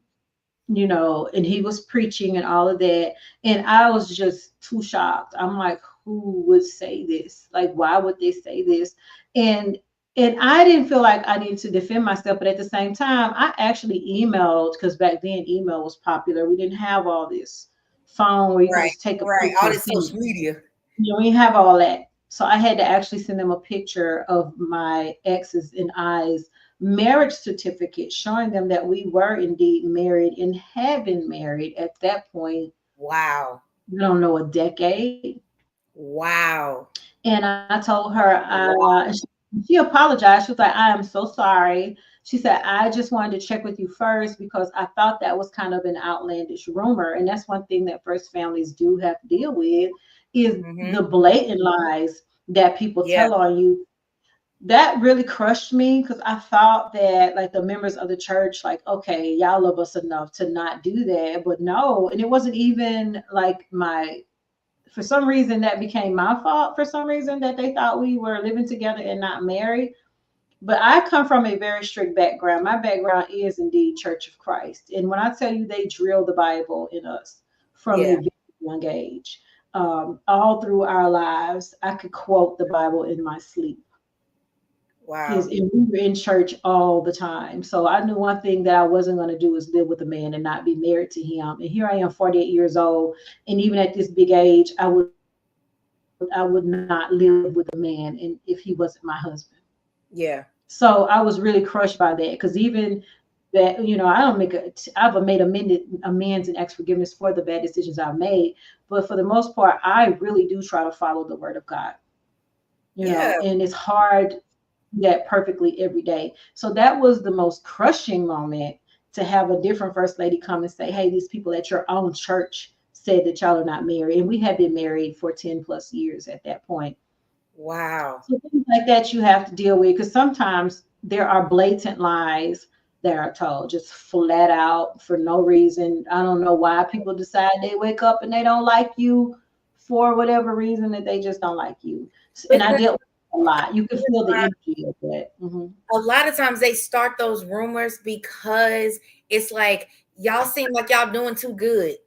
and he was preaching and all of that. And I was just too shocked. I'm like, who would say this? Like, why would they say this? And and I didn't feel like I needed to defend myself, but at the same time, I actually emailed because back then email was popular. We didn't have all this phone where you could right. just take a Right. picture All and this send it. social media. We didn't have all that. So I had to actually send them a picture of my ex's and I's marriage certificate showing them that we were indeed married and had been married at that point. Wow. I don't know, a decade. Wow. And I told her, she apologized. She was like, I am so sorry. She said, I just wanted to check with you first because I thought that was kind of an outlandish rumor. And that's one thing that first families do have to deal with is Mm-hmm. the blatant lies that people Yeah. tell on you. That really crushed me because I thought that like the members of the church, like, okay, y'all love us enough to not do that. But no, and it wasn't even like for some reason that became my fault for some reason that they thought we were living together and not married. But I come from a very strict background. My background is indeed Church of Christ. And when I tell you they drill the Bible in us from a Yeah. very young age, all through our lives, I could quote the Bible in my sleep. Wow. And we were in church all the time. So I knew one thing that I wasn't going to do is live with a man and not be married to him. And here I am, 48 years old. And even at this big age, I would not live with a man and if he wasn't my husband. Yeah. So I was really crushed by that because even that, I don't I've made amends and asked forgiveness for the bad decisions I've made. But for the most part, I really do try to follow the word of God, Yeah. and it's hard that perfectly every day. So that was the most crushing moment, to have a different first lady come and say, hey, these people at your own church said that y'all are not married. And we had been married for 10 plus years at that point. Wow. So things like that you have to deal with, because sometimes there are blatant lies that are told, just flat out for no reason. I don't know why people decide they wake up and they don't like you for whatever reason, that they just don't like you. And I dealt with a lot. You can feel the energy of that. Mm-hmm. A lot of times they start those rumors because it's like, y'all seem like y'all doing too good.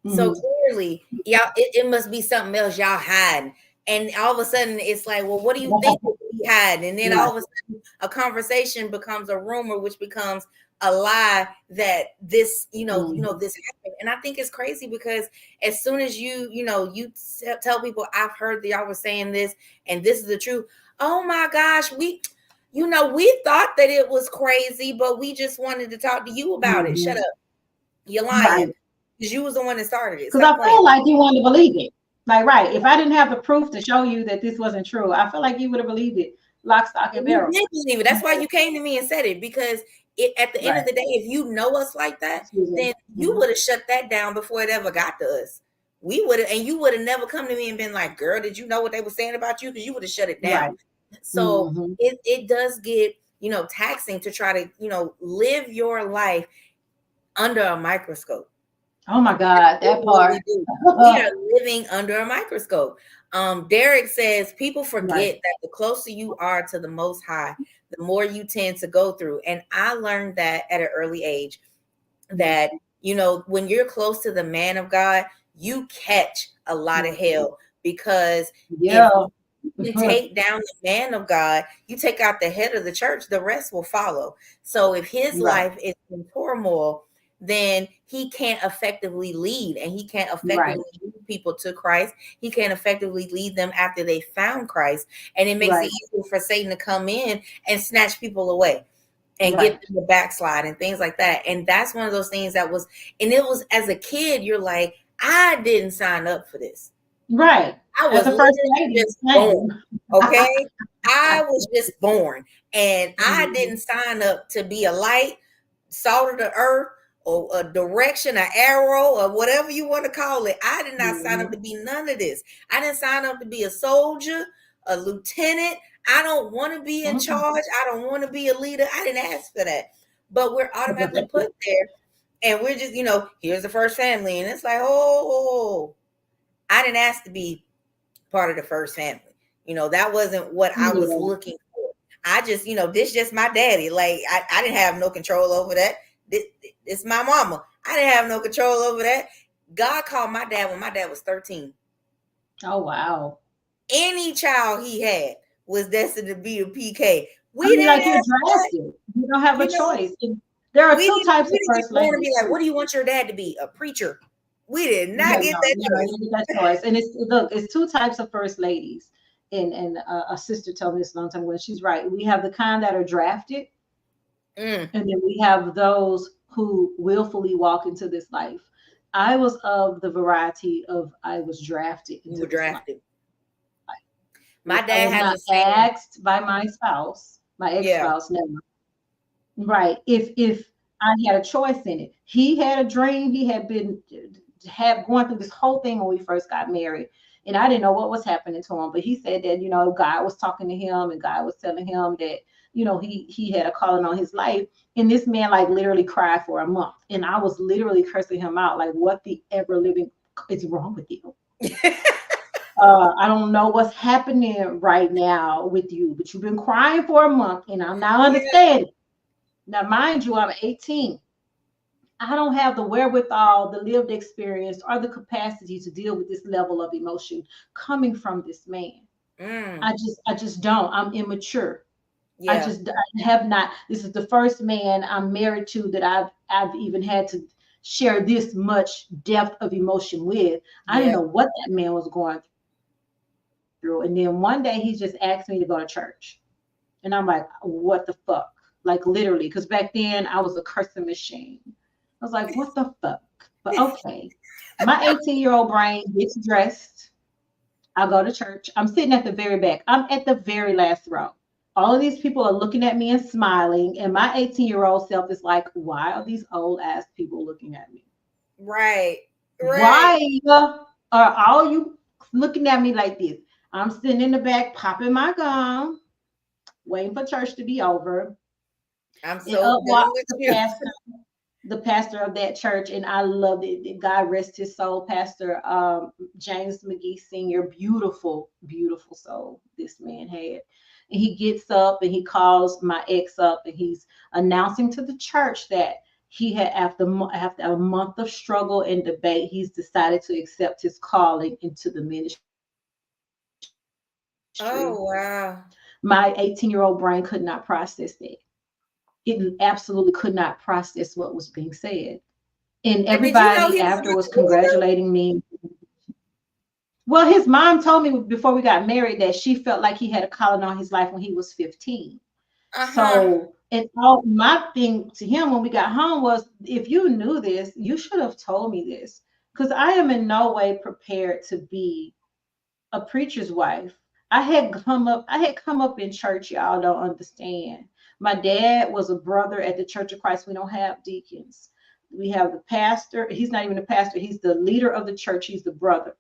Mm-hmm. So clearly, y'all, it must be something else y'all hiding. And all of a sudden, it's like, well, what do you think we hide? And then all of a sudden, a conversation becomes a rumor, which becomes a lie that this, this happened. And I think it's crazy because as soon as you tell people, I've heard that y'all were saying this, and this is the truth. Oh my gosh, we thought that it was crazy, but we just wanted to talk to you about it. Shut up. You're lying. Because you was the one that started it. Because I feel like you wanted to believe it. Like, right, if I didn't have the proof to show you that this wasn't true, I feel like you would have believed it. Lock, stock, and barrel. You did believe it. That's why you came to me and said it. Because at the end of the day, if you know us like that, then you would have shut that down before it ever got to us. We would have, and you would have never come to me and been like, girl, did you know what they were saying about you? Because you would have shut it down. Right. So it does get, taxing to try to, live your life under a microscope. Oh my God, that part. We are living under a microscope. Derek says people forget that the closer you are to the Most High, the more you tend to go through. And I learned that at an early age, that, when you're close to the man of God, you catch a lot of hell, because if you take down the man of God, you take out the head of the church, the rest will follow. So if his life is in turmoil, then he can't effectively lead, and he can't effectively lead people to Christ. He can't effectively lead them after they found Christ. And it makes it easier for Satan to come in and snatch people away and get them to backslide and things like that. And that's one of those things that was, and it was, as a kid, you're like, I didn't sign up for this. Right. I was just born. Okay. I was just born, and I didn't sign up to be a light, salt of the earth, or a direction, an arrow, or whatever you want to call it. I did not sign up to be none of this. I didn't sign up to be a soldier, a lieutenant. I don't want to be in charge. I don't want to be a leader. I didn't ask for that. But we're automatically put there, and we're just, here's the first family. And it's like, oh, I didn't ask to be part of the first family. That wasn't what I was looking for. I just, this just my daddy. Like, I didn't have no control over that. It's my mama. I didn't have no control over that. God called my dad when my dad was 13. Oh, wow. Any child he had was destined to be a PK. We didn't like you're drafted. You don't have a choice. There are two types of first ladies. Be like, what do you want your dad to be? A preacher. We did not get that choice. And it's two types of first ladies. And a sister told me this a long time ago. She's right. We have the kind that are drafted. And then we have those who willfully walk into this life. I was of the variety of I was drafted. You were drafted. My dad had not asked by my spouse, my ex-spouse, never. Right. If I had a choice in it, he had a dream. He had been going through this whole thing when we first got married, and I didn't know what was happening to him. But he said that God was talking to him, and God was telling him that he had a calling on his life. And this man like literally cried for a month, and I was literally cursing him out, like, what the ever living is wrong with you? I don't know what's happening right now with you, but you've been crying for a month, and I'm not understanding. Now, mind you, I'm 18. I don't have the wherewithal, the lived experience, or the capacity to deal with this level of emotion coming from this man. I just don't. I'm immature. I have not. This is the first man I'm married to that I've even had to share this much depth of emotion with. I didn't know what that man was going through. And then one day he just asked me to go to church. And I'm like, what the fuck? Like, literally, because back then I was a cursing machine. I was like, what the fuck? But okay. My 18-year-old brain gets dressed. I go to church. I'm sitting at the very back. I'm at the very last row. All of these people are looking at me and smiling. And my 18-year-old self is like, why are these old ass people looking at me? Right. Why are all you looking at me like this? I'm sitting in the back, popping my gum, waiting for church to be over. I'm And up so done walks with you. the pastor of that church, and I loved it. God rest his soul, Pastor James McGee Sr. Beautiful, beautiful soul this man had. And he gets up and he calls my ex up, and he's announcing to the church that he had, after a month of struggle and debate, he's decided to accept his calling into the ministry. Oh, wow. My 18-year-old brain could not process that. It absolutely could not process what was being said. And everybody after was congratulating me. Well, his mom told me before we got married that she felt like he had a calling on his life when he was 15. So, and all my thing to him when we got home was, if you knew this, you should have told me this, because I am in no way prepared to be a preacher's wife. I had come up in church, y'all don't understand. My dad was a brother at the Church of Christ. We don't have deacons. We have the pastor. He's not even a pastor. He's the leader of the church. He's the brother.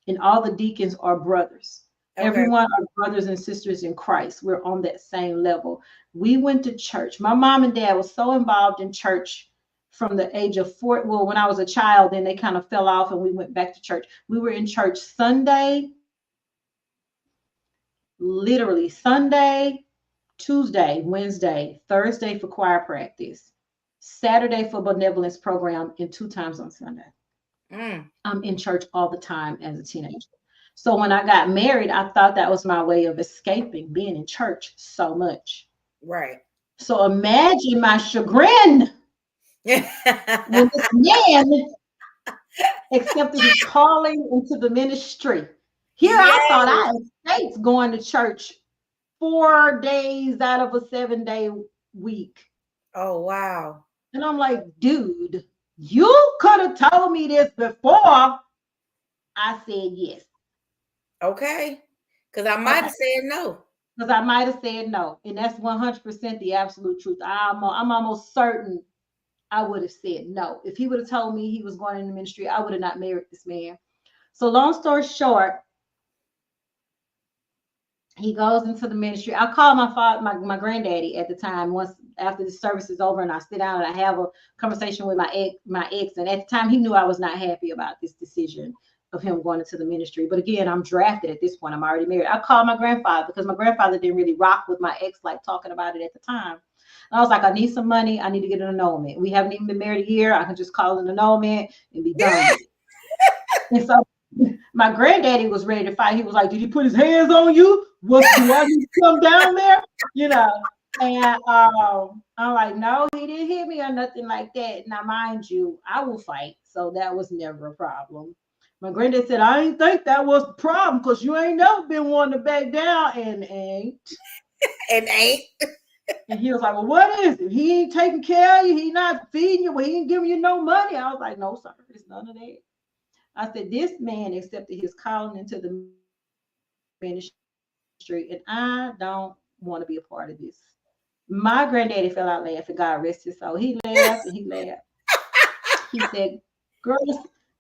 And all the deacons are brothers. Okay. Everyone are brothers and sisters in Christ. We're on that same level. We went to church. My mom and dad was so involved in church from the age of 4. Well, when I was a child, then they kind of fell off and we went back to church. We were in church Sunday, literally Sunday, Tuesday, Wednesday, Thursday for choir practice, Saturday for benevolence program, and 2 times on Sunday. I'm in church all the time as a teenager. So when I got married, I thought that was my way of escaping being in church so much. Right. So imagine my chagrin when this man accepted his calling into the ministry. Here I thought I escaped going to church 4 days out of a 7-day week. Oh, wow. And I'm like, dude, you could have told me this before. I said yes. Okay. Because I might have said no. And that's 100% the absolute truth. I'm almost certain I would have said no. If he would have told me he was going into ministry, I would have not married this man. So long story short, he goes into the ministry. I call my father, my granddaddy at the time, once after the service is over, and I sit down and I have a conversation with my ex. And at the time, he knew I was not happy about this decision of him going into the ministry. But again, I'm drafted at this point. I'm already married. I called my grandfather because my grandfather didn't really rock with my ex, like talking about it at the time. And I was like, I need some money. I need to get an annulment. We haven't even been married a year. I can just call an annulment and be done with it. And so my granddaddy was ready to fight. He was like, did he put his hands on you? Do I need to come down there? And I'm like, no, he didn't hit me or nothing like that. Now, mind you, I will fight. So that was never a problem. My granddad said, I didn't think that was the problem because you ain't never been wanting to back down, and ain't. And he was like, well, what is it? He ain't taking care of you. He not feeding you. Well, he ain't giving you no money. I was like, no, sir, it's none of that. I said, this man accepted his calling into the ministry, and I don't want to be a part of this. My granddaddy fell out laughing. God rest his soul. He laughed and he laughed. He said, girl,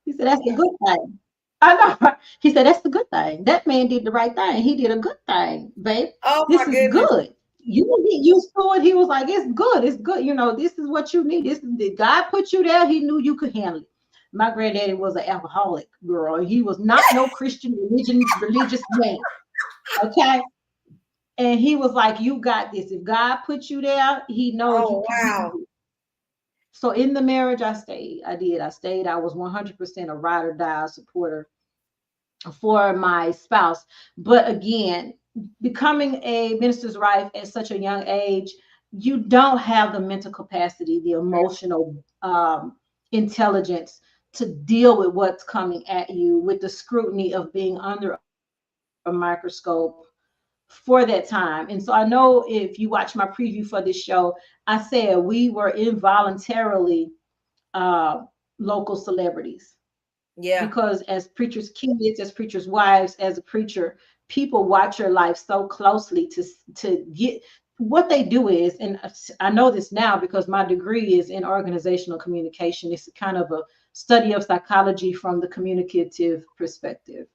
he said, that's the good thing. I know. He said, that's the good thing. That man did the right thing. He did a good thing, babe. Oh, this is good. You will get used to it. He was like, it's good. It's good. This is what you need. Did God put you there? He knew you could handle it. My granddaddy was an alcoholic, girl. He was not no Christian religious man. Okay. And he was like, you got this. If God put you there, he knows you can handle it. So in the marriage, I stayed. I did. I stayed. I was 100% a ride or die supporter for my spouse. But again, becoming a minister's wife at such a young age, you don't have the mental capacity, the emotional intelligence to deal with what's coming at you, with the scrutiny of being under a microscope for that time. And so I know if you watch my preview for this show, I said we were involuntarily local celebrities. Yeah. Because as preachers' kids, as preachers' wives, as a preacher, people watch your life so closely to get what they do is, and I know this now because my degree is in organizational communication. It's kind of a study of psychology from the communicative perspective.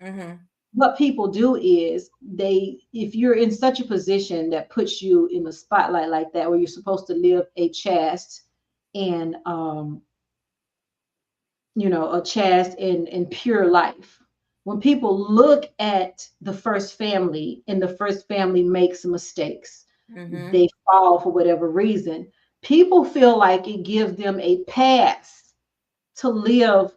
Mm-hmm. What people do is if you're in such a position that puts you in the spotlight like that, where you're supposed to live a chaste and a chaste and pure life. When people look at the first family and the first family makes mistakes, Mm-hmm. they fall for whatever reason, people feel like it gives them a pass to live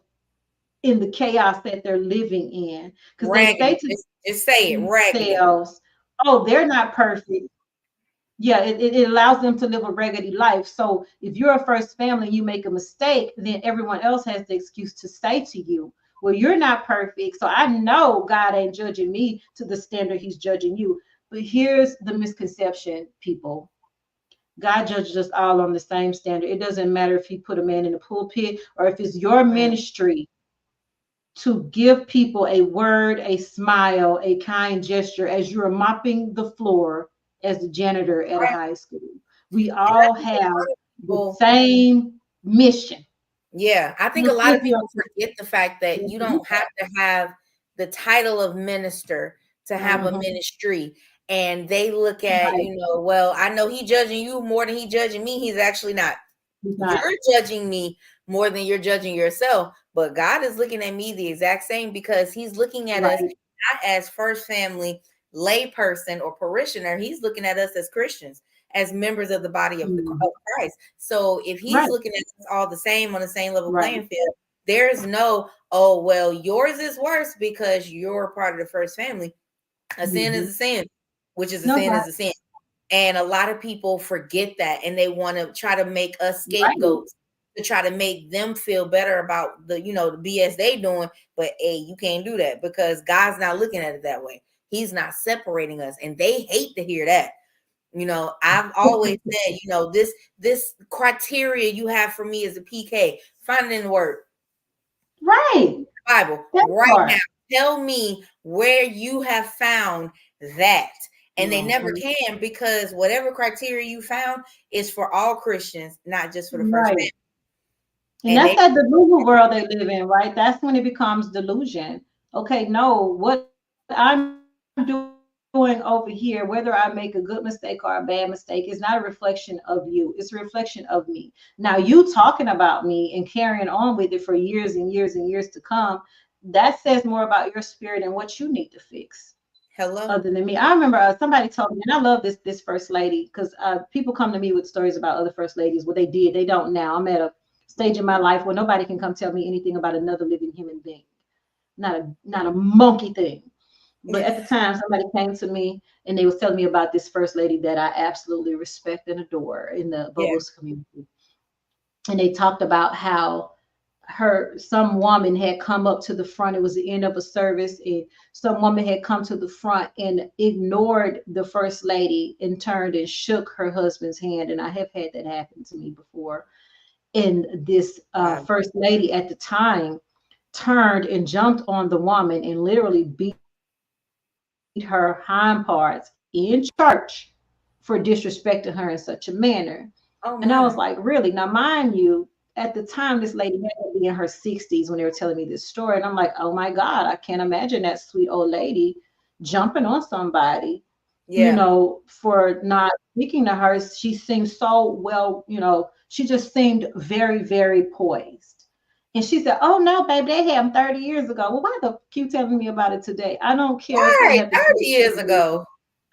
in the chaos that they're living in, because they say to just say it, raggedy. themselves, oh, they're not perfect. Yeah, it allows them to live a raggedy life. So if you're a first family, you make a mistake, then everyone else has the excuse to say to you, well, you're not perfect. So I know God ain't judging me to the standard he's judging you. But here's the misconception, people. God judges us all on the same standard. It doesn't matter if he put a man in the pulpit or if it's your ministry to give people a word, a smile, a kind gesture as you're mopping the floor as the janitor at a high school. We all have the same mission. Yeah, I think a lot of people forget the fact that you don't have to have the title of minister to have a ministry. And they look at, well, I know he judging you more than he judging me. He's actually not. You're judging me more than you're judging yourself. But God is looking at me the exact same, because he's looking at us not as first family, lay person, or parishioner. He's looking at us as Christians, as members of the body of Christ. So if he's looking at us all the same on the same level playing field, there's no, oh, well, yours is worse because you're part of the first family. A sin is a sin, which is a sin is a sin. And a lot of people forget that, and they want to try to make us scapegoats to try to make them feel better about the, the BS they doing. But hey, you can't do that, because God's not looking at it that way. He's not separating us, and they hate to hear that. I've always said, this criteria you have for me is a PK. Find it in the word. Right. Bible. Right now. Tell me where you have found that. And they never can, because whatever criteria you found is for all Christians, not just for the first family. And that's that delusional world they live in, right? That's when it becomes delusion. Okay, no, what I'm doing over here, whether I make a good mistake or a bad mistake, is not a reflection of you. It's a reflection of me. Now, you talking about me and carrying on with it for years and years and years to come, that says more about your spirit and what you need to fix. Hello. Other than me, I remember somebody told me, and I love this first lady, because people come to me with stories about other first ladies. What they did, they don't now. I'm at a stage in my life where nobody can come tell me anything about another living human being, not a monkey thing. But at the time, somebody came to me and they was telling me about this first lady that I absolutely respect and adore in the Bogos community, and they talked about how some woman had come up to the front. It was the end of a service, and some woman had come to the front and ignored the first lady and turned and shook her husband's hand. And I have had that happen to me before. And this first lady at the time turned and jumped on the woman and literally beat her hind parts in church for disrespecting her in such a manner. And I was like, really? Now, mind you, at the time, this lady had to be in her 60s when they were telling me this story. And I'm like, oh my God, I can't imagine that sweet old lady jumping on somebody, for not speaking to her. She seemed so well, she just seemed very, very poised. And she said, oh no, baby, they had them 30 years ago. Well, why the you telling me about it today? I don't care. Right, 30 years ago.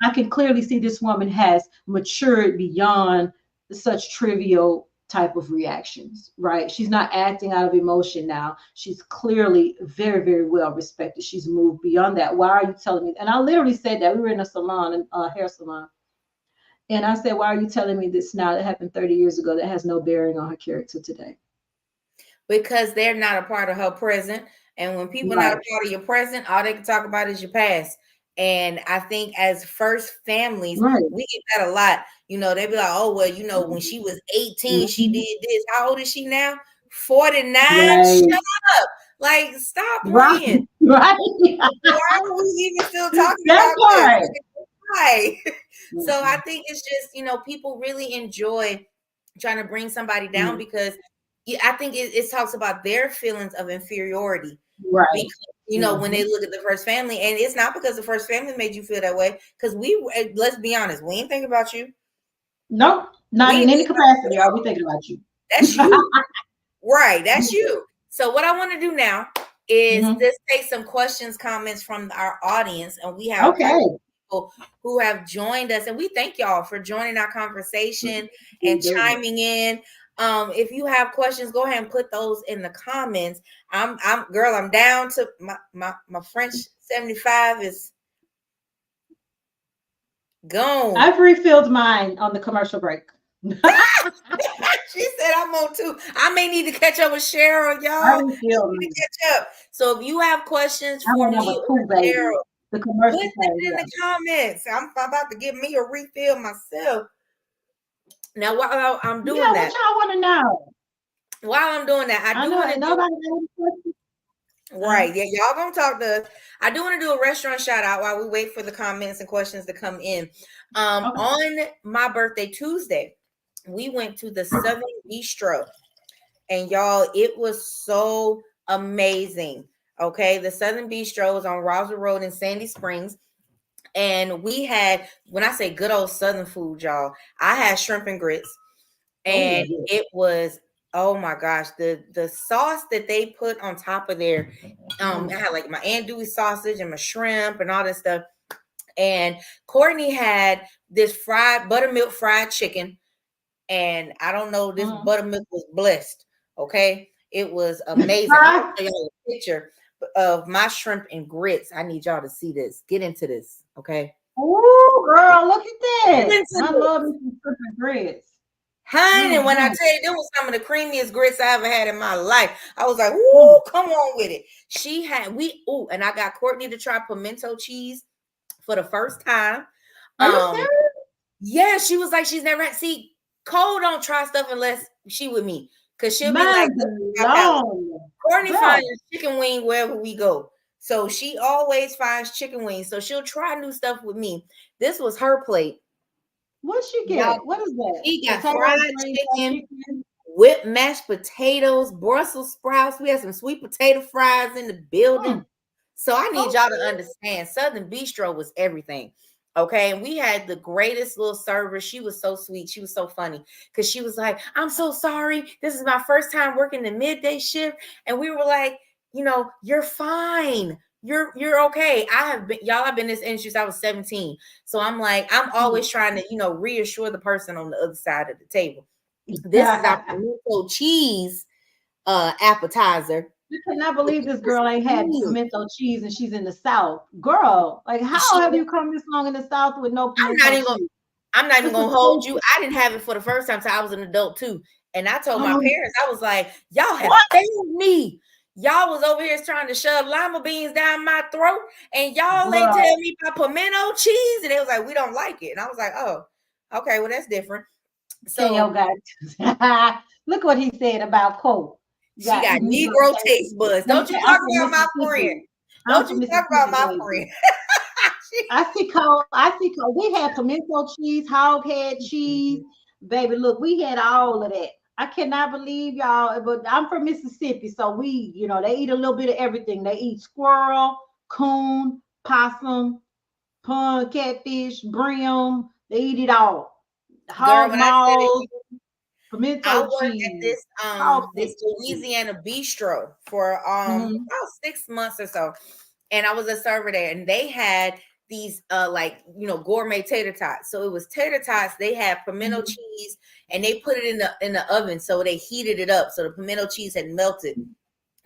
I can clearly see this woman has matured beyond such trivial type of reactions, right? She's not acting out of emotion now. She's clearly very, very well respected. She's moved beyond that. Why are you telling me? And I literally said that. We were in a salon, a hair salon. And I said, why are you telling me this now? That happened 30 years ago. That has no bearing on her character today. Because they're not a part of her present. And when people are not a part of your present, all they can talk about is your past. And I think as first families, we get that a lot. They be like, oh, well, when she was 18, she did this. How old is she now? 49? Shut up. Like, stop Right. playing. Right. Why are we even still talking That about part. this? Why? So I think it's just, people really enjoy trying to bring somebody down because I think it talks about their feelings of inferiority. Right. Because, when they look at the first family, and it's not because the first family made you feel that way. Because let's be honest, we ain't thinking about you. Nope. Not in any capacity are we thinking about you. That's you. Right. That's you. So what I want to do now is just take some questions, comments from our audience. And we have people who have joined us. And we thank y'all for joining our conversation and chiming in. If you have questions, go ahead and put those in the comments. I'm down to my French 75 is gone. I've refilled mine on the commercial break. She said I'm on 2. I may need to catch up with Cheryl, y'all. I need to catch up. So if you have questions for me or Cheryl, the commercial put it in the comments. I'm about to give me a refill myself. Now, while I'm doing that, what y'all want to know? While I'm doing that, I do want to nobody right. Yeah, y'all gonna talk to us. I do want to do a restaurant shout out while we wait for the comments and questions to come in. On my birthday Tuesday, we went to the Southern Bistro, and y'all, it was so amazing. Okay, the Southern Bistro is on Roswell Road in Sandy Springs, and we had, when I say good old Southern food, y'all, I had shrimp and grits, and it was, oh my gosh, the sauce that they put on top of there, I had like my andouille sausage and my shrimp and all this stuff. And Courtney had this buttermilk fried chicken. And I don't know, this buttermilk was blessed. Okay. It was amazing. I'll show y'all a picture of my shrimp and grits. I need y'all to see this. Get into this. Okay. Oh, girl, look at that. I love shrimp and grits. Honey, when I tell you, there was some of the creamiest grits I ever had in my life. I was like, "Ooh, come on with it." And I got Courtney to try pimento cheese for the first time. Yeah, she was like, she's never had. See, Cole don't try stuff unless she with me, because she'll be like, Courtney finds chicken wing wherever we go. So she always finds chicken wings. So she'll try new stuff with me. This was her plate. What'd she get? What is that? She got fried chicken, whipped mashed potatoes, Brussels sprouts. We had some sweet potato fries in the building. So I need y'all to understand, Southern Bistro was everything. Okay. And we had the greatest little server. She was so sweet. She was so funny because she was like, "I'm so sorry. This is my first time working the midday shift." And we were like, "You're fine. You're okay." I've been in this industry since I was 17. So I'm like, I'm always trying to, reassure the person on the other side of the table. This is our pimento cheese appetizer. I cannot believe this girl ain't had pimento cheese and she's in the South. Girl, like how have you come this long in the South with no pimento cheese? I'm not even gonna hold you. I didn't have it for the first time until I was an adult too. And I told my parents, I was like, "Y'all have failed me. Y'all was over here trying to shove lima beans down my throat, and y'all ain't tell me about pimento cheese." And they was like, "We don't like it." And I was like, "Oh, okay, well that's different." So look what he said about Cole. She got Negro taste buds. Don't you talk about my friend. Don't you talk about my friend. I see Cole. We had pimento cheese, hog head cheese. Baby, look, we had all of that. I cannot believe y'all, but I'm from Mississippi, so we, they eat a little bit of everything. They eat squirrel, coon, possum, pond, catfish, brim. They eat it all. Hog maws, pimento I worked cheese. at this Louisiana bistro for about 6 months or so, and I was a server there, and they had these gourmet tater tots. So it was tater tots. They had pimento cheese, and they put it in the oven, so they heated it up, so the pimento cheese had melted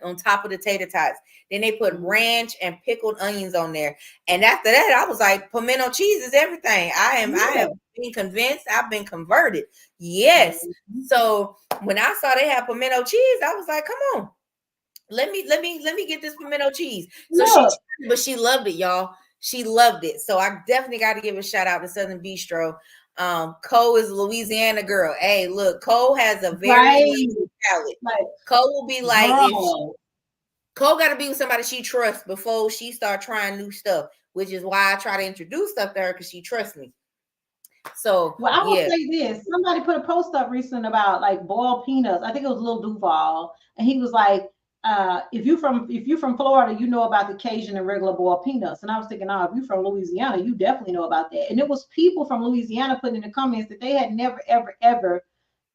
on top of the tater tots. Then they put ranch and pickled onions on there. And after that, I was like, pimento cheese is everything. I have been convinced. I've been converted. Yes. So when I saw they had pimento cheese, I was like, come on, let me get this pimento cheese. So she loved it, y'all. She loved it. So I definitely got to give a shout out to Southern Bistro. Cole is a Louisiana girl. Hey, look, Cole has a very palate. Cole will be like, Cole got to be with somebody she trusts before she start trying new stuff, which is why I try to introduce stuff to her because she trusts me. So, well, I will say this. Somebody put a post up recently about like boiled peanuts. I think it was Lil Duval. And he was like, if you're from Florida, you know about the Cajun and regular boiled peanuts. And I was thinking, if you're from Louisiana, you definitely know about that. And it was people from Louisiana putting in the comments that they had never, ever, ever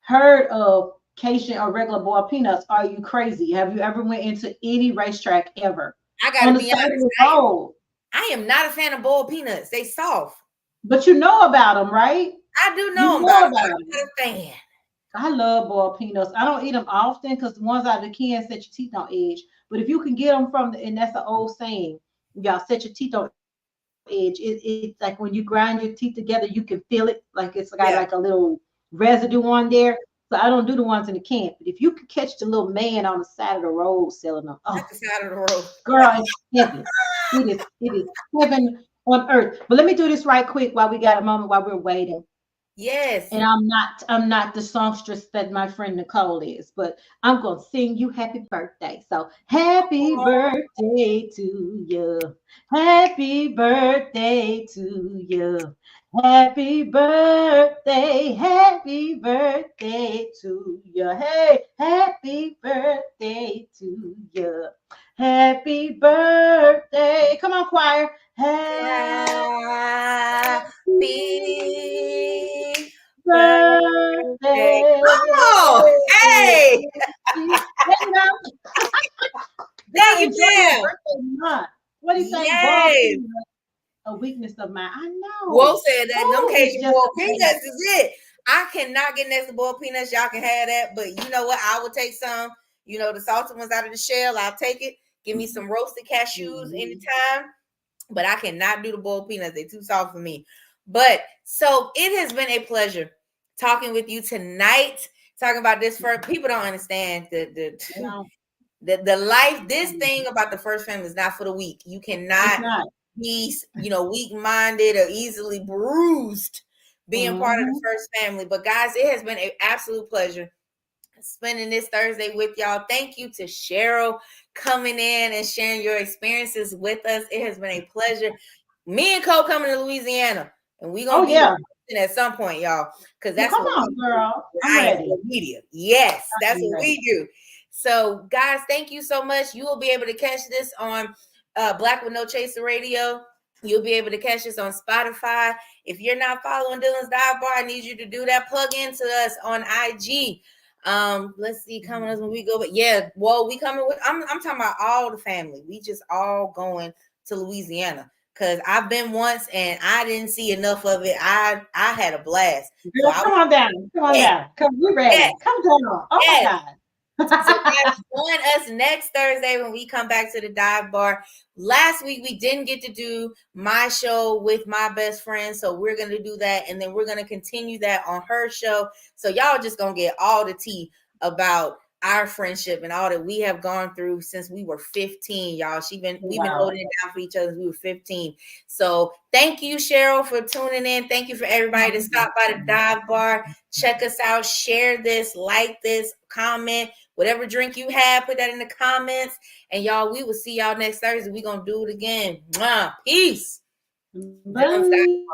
heard of Cajun or regular boiled peanuts. Are you crazy? Have you ever went into any racetrack ever? I gotta be honest. I am not a fan of boiled peanuts. They soft. But you know about them, right? I do know about them. I'm not a fan. I love boiled peanuts. I don't eat them often because the ones out of the can set your teeth on edge. But if you can get them and that's an old saying, y'all set your teeth on edge. It's like when you grind your teeth together, you can feel it. Like it's got like a little residue on there. So I don't do the ones in the can. But if you can catch the little man on the side of the road selling them, at the side of the road, girl, it's heaven. It is heaven on earth. But let me do this right quick while we got a moment while we're waiting. Yes. And I'm not the songstress that my friend Nicole is, but I'm gonna sing you happy birthday. So happy birthday to you. Happy birthday to you. Happy birthday to you. Hey, happy birthday to you. Happy birthday. Come on, choir. Happy birthday. Oh, hey. Thank you, Jim. What do you say? Yes. A weakness of mine. I know. Whoa said that. Them Cajun boiled peanuts is it. I cannot get next to boiled peanuts. Y'all can have that. But you know what? I will take some. You know, the salted ones out of the shell. I'll take it. Give me some roasted cashews anytime. But I cannot do the boiled peanuts. They're too soft for me. But so it has been a pleasure talking with you tonight. Talking about this first. People don't understand the life. This thing about the first family is not for the weak. You cannot be, weak-minded or easily bruised being part of the first family. But guys, it has been an absolute pleasure spending this Thursday with y'all. Thank you to Cheril coming in and sharing your experiences with us. It has been a pleasure. Me and Cole coming to Louisiana, and we gonna be at some point, y'all, because that's what girl. I'm ready. Media. Yes, that's what we do. So, guys, thank you so much. You will be able to catch this on Black with No Chaser Radio. You'll be able to catch this on Spotify. If you're not following Dylan's Dive Bar, I need you to do that. Plug into us on IG. Let's see, coming us when we go. But yeah, well, we coming with. I'm talking about all the family. We just all going to Louisiana because I've been once and I didn't see enough of it. I had a blast. Girl, come on down. Come, we're ready. Yes. Come down. Oh my God. So guys, join us next Thursday when we come back to the Dive Bar. Last week we didn't get to do my show with my best friend, so we're going to do that, and then we're going to continue that on her show. So y'all just going to get all the tea about our friendship and all that we have gone through since we were 15, y'all. We've been holding it down for each other since we were 15. So thank you, Cheril, for tuning in. Thank you for everybody to stop by the Dive Bar. Check us out. Share this, like this, comment. Whatever drink you have, put that in the comments. And y'all, we will see y'all next Thursday. We're going to do it again. Peace. Bye.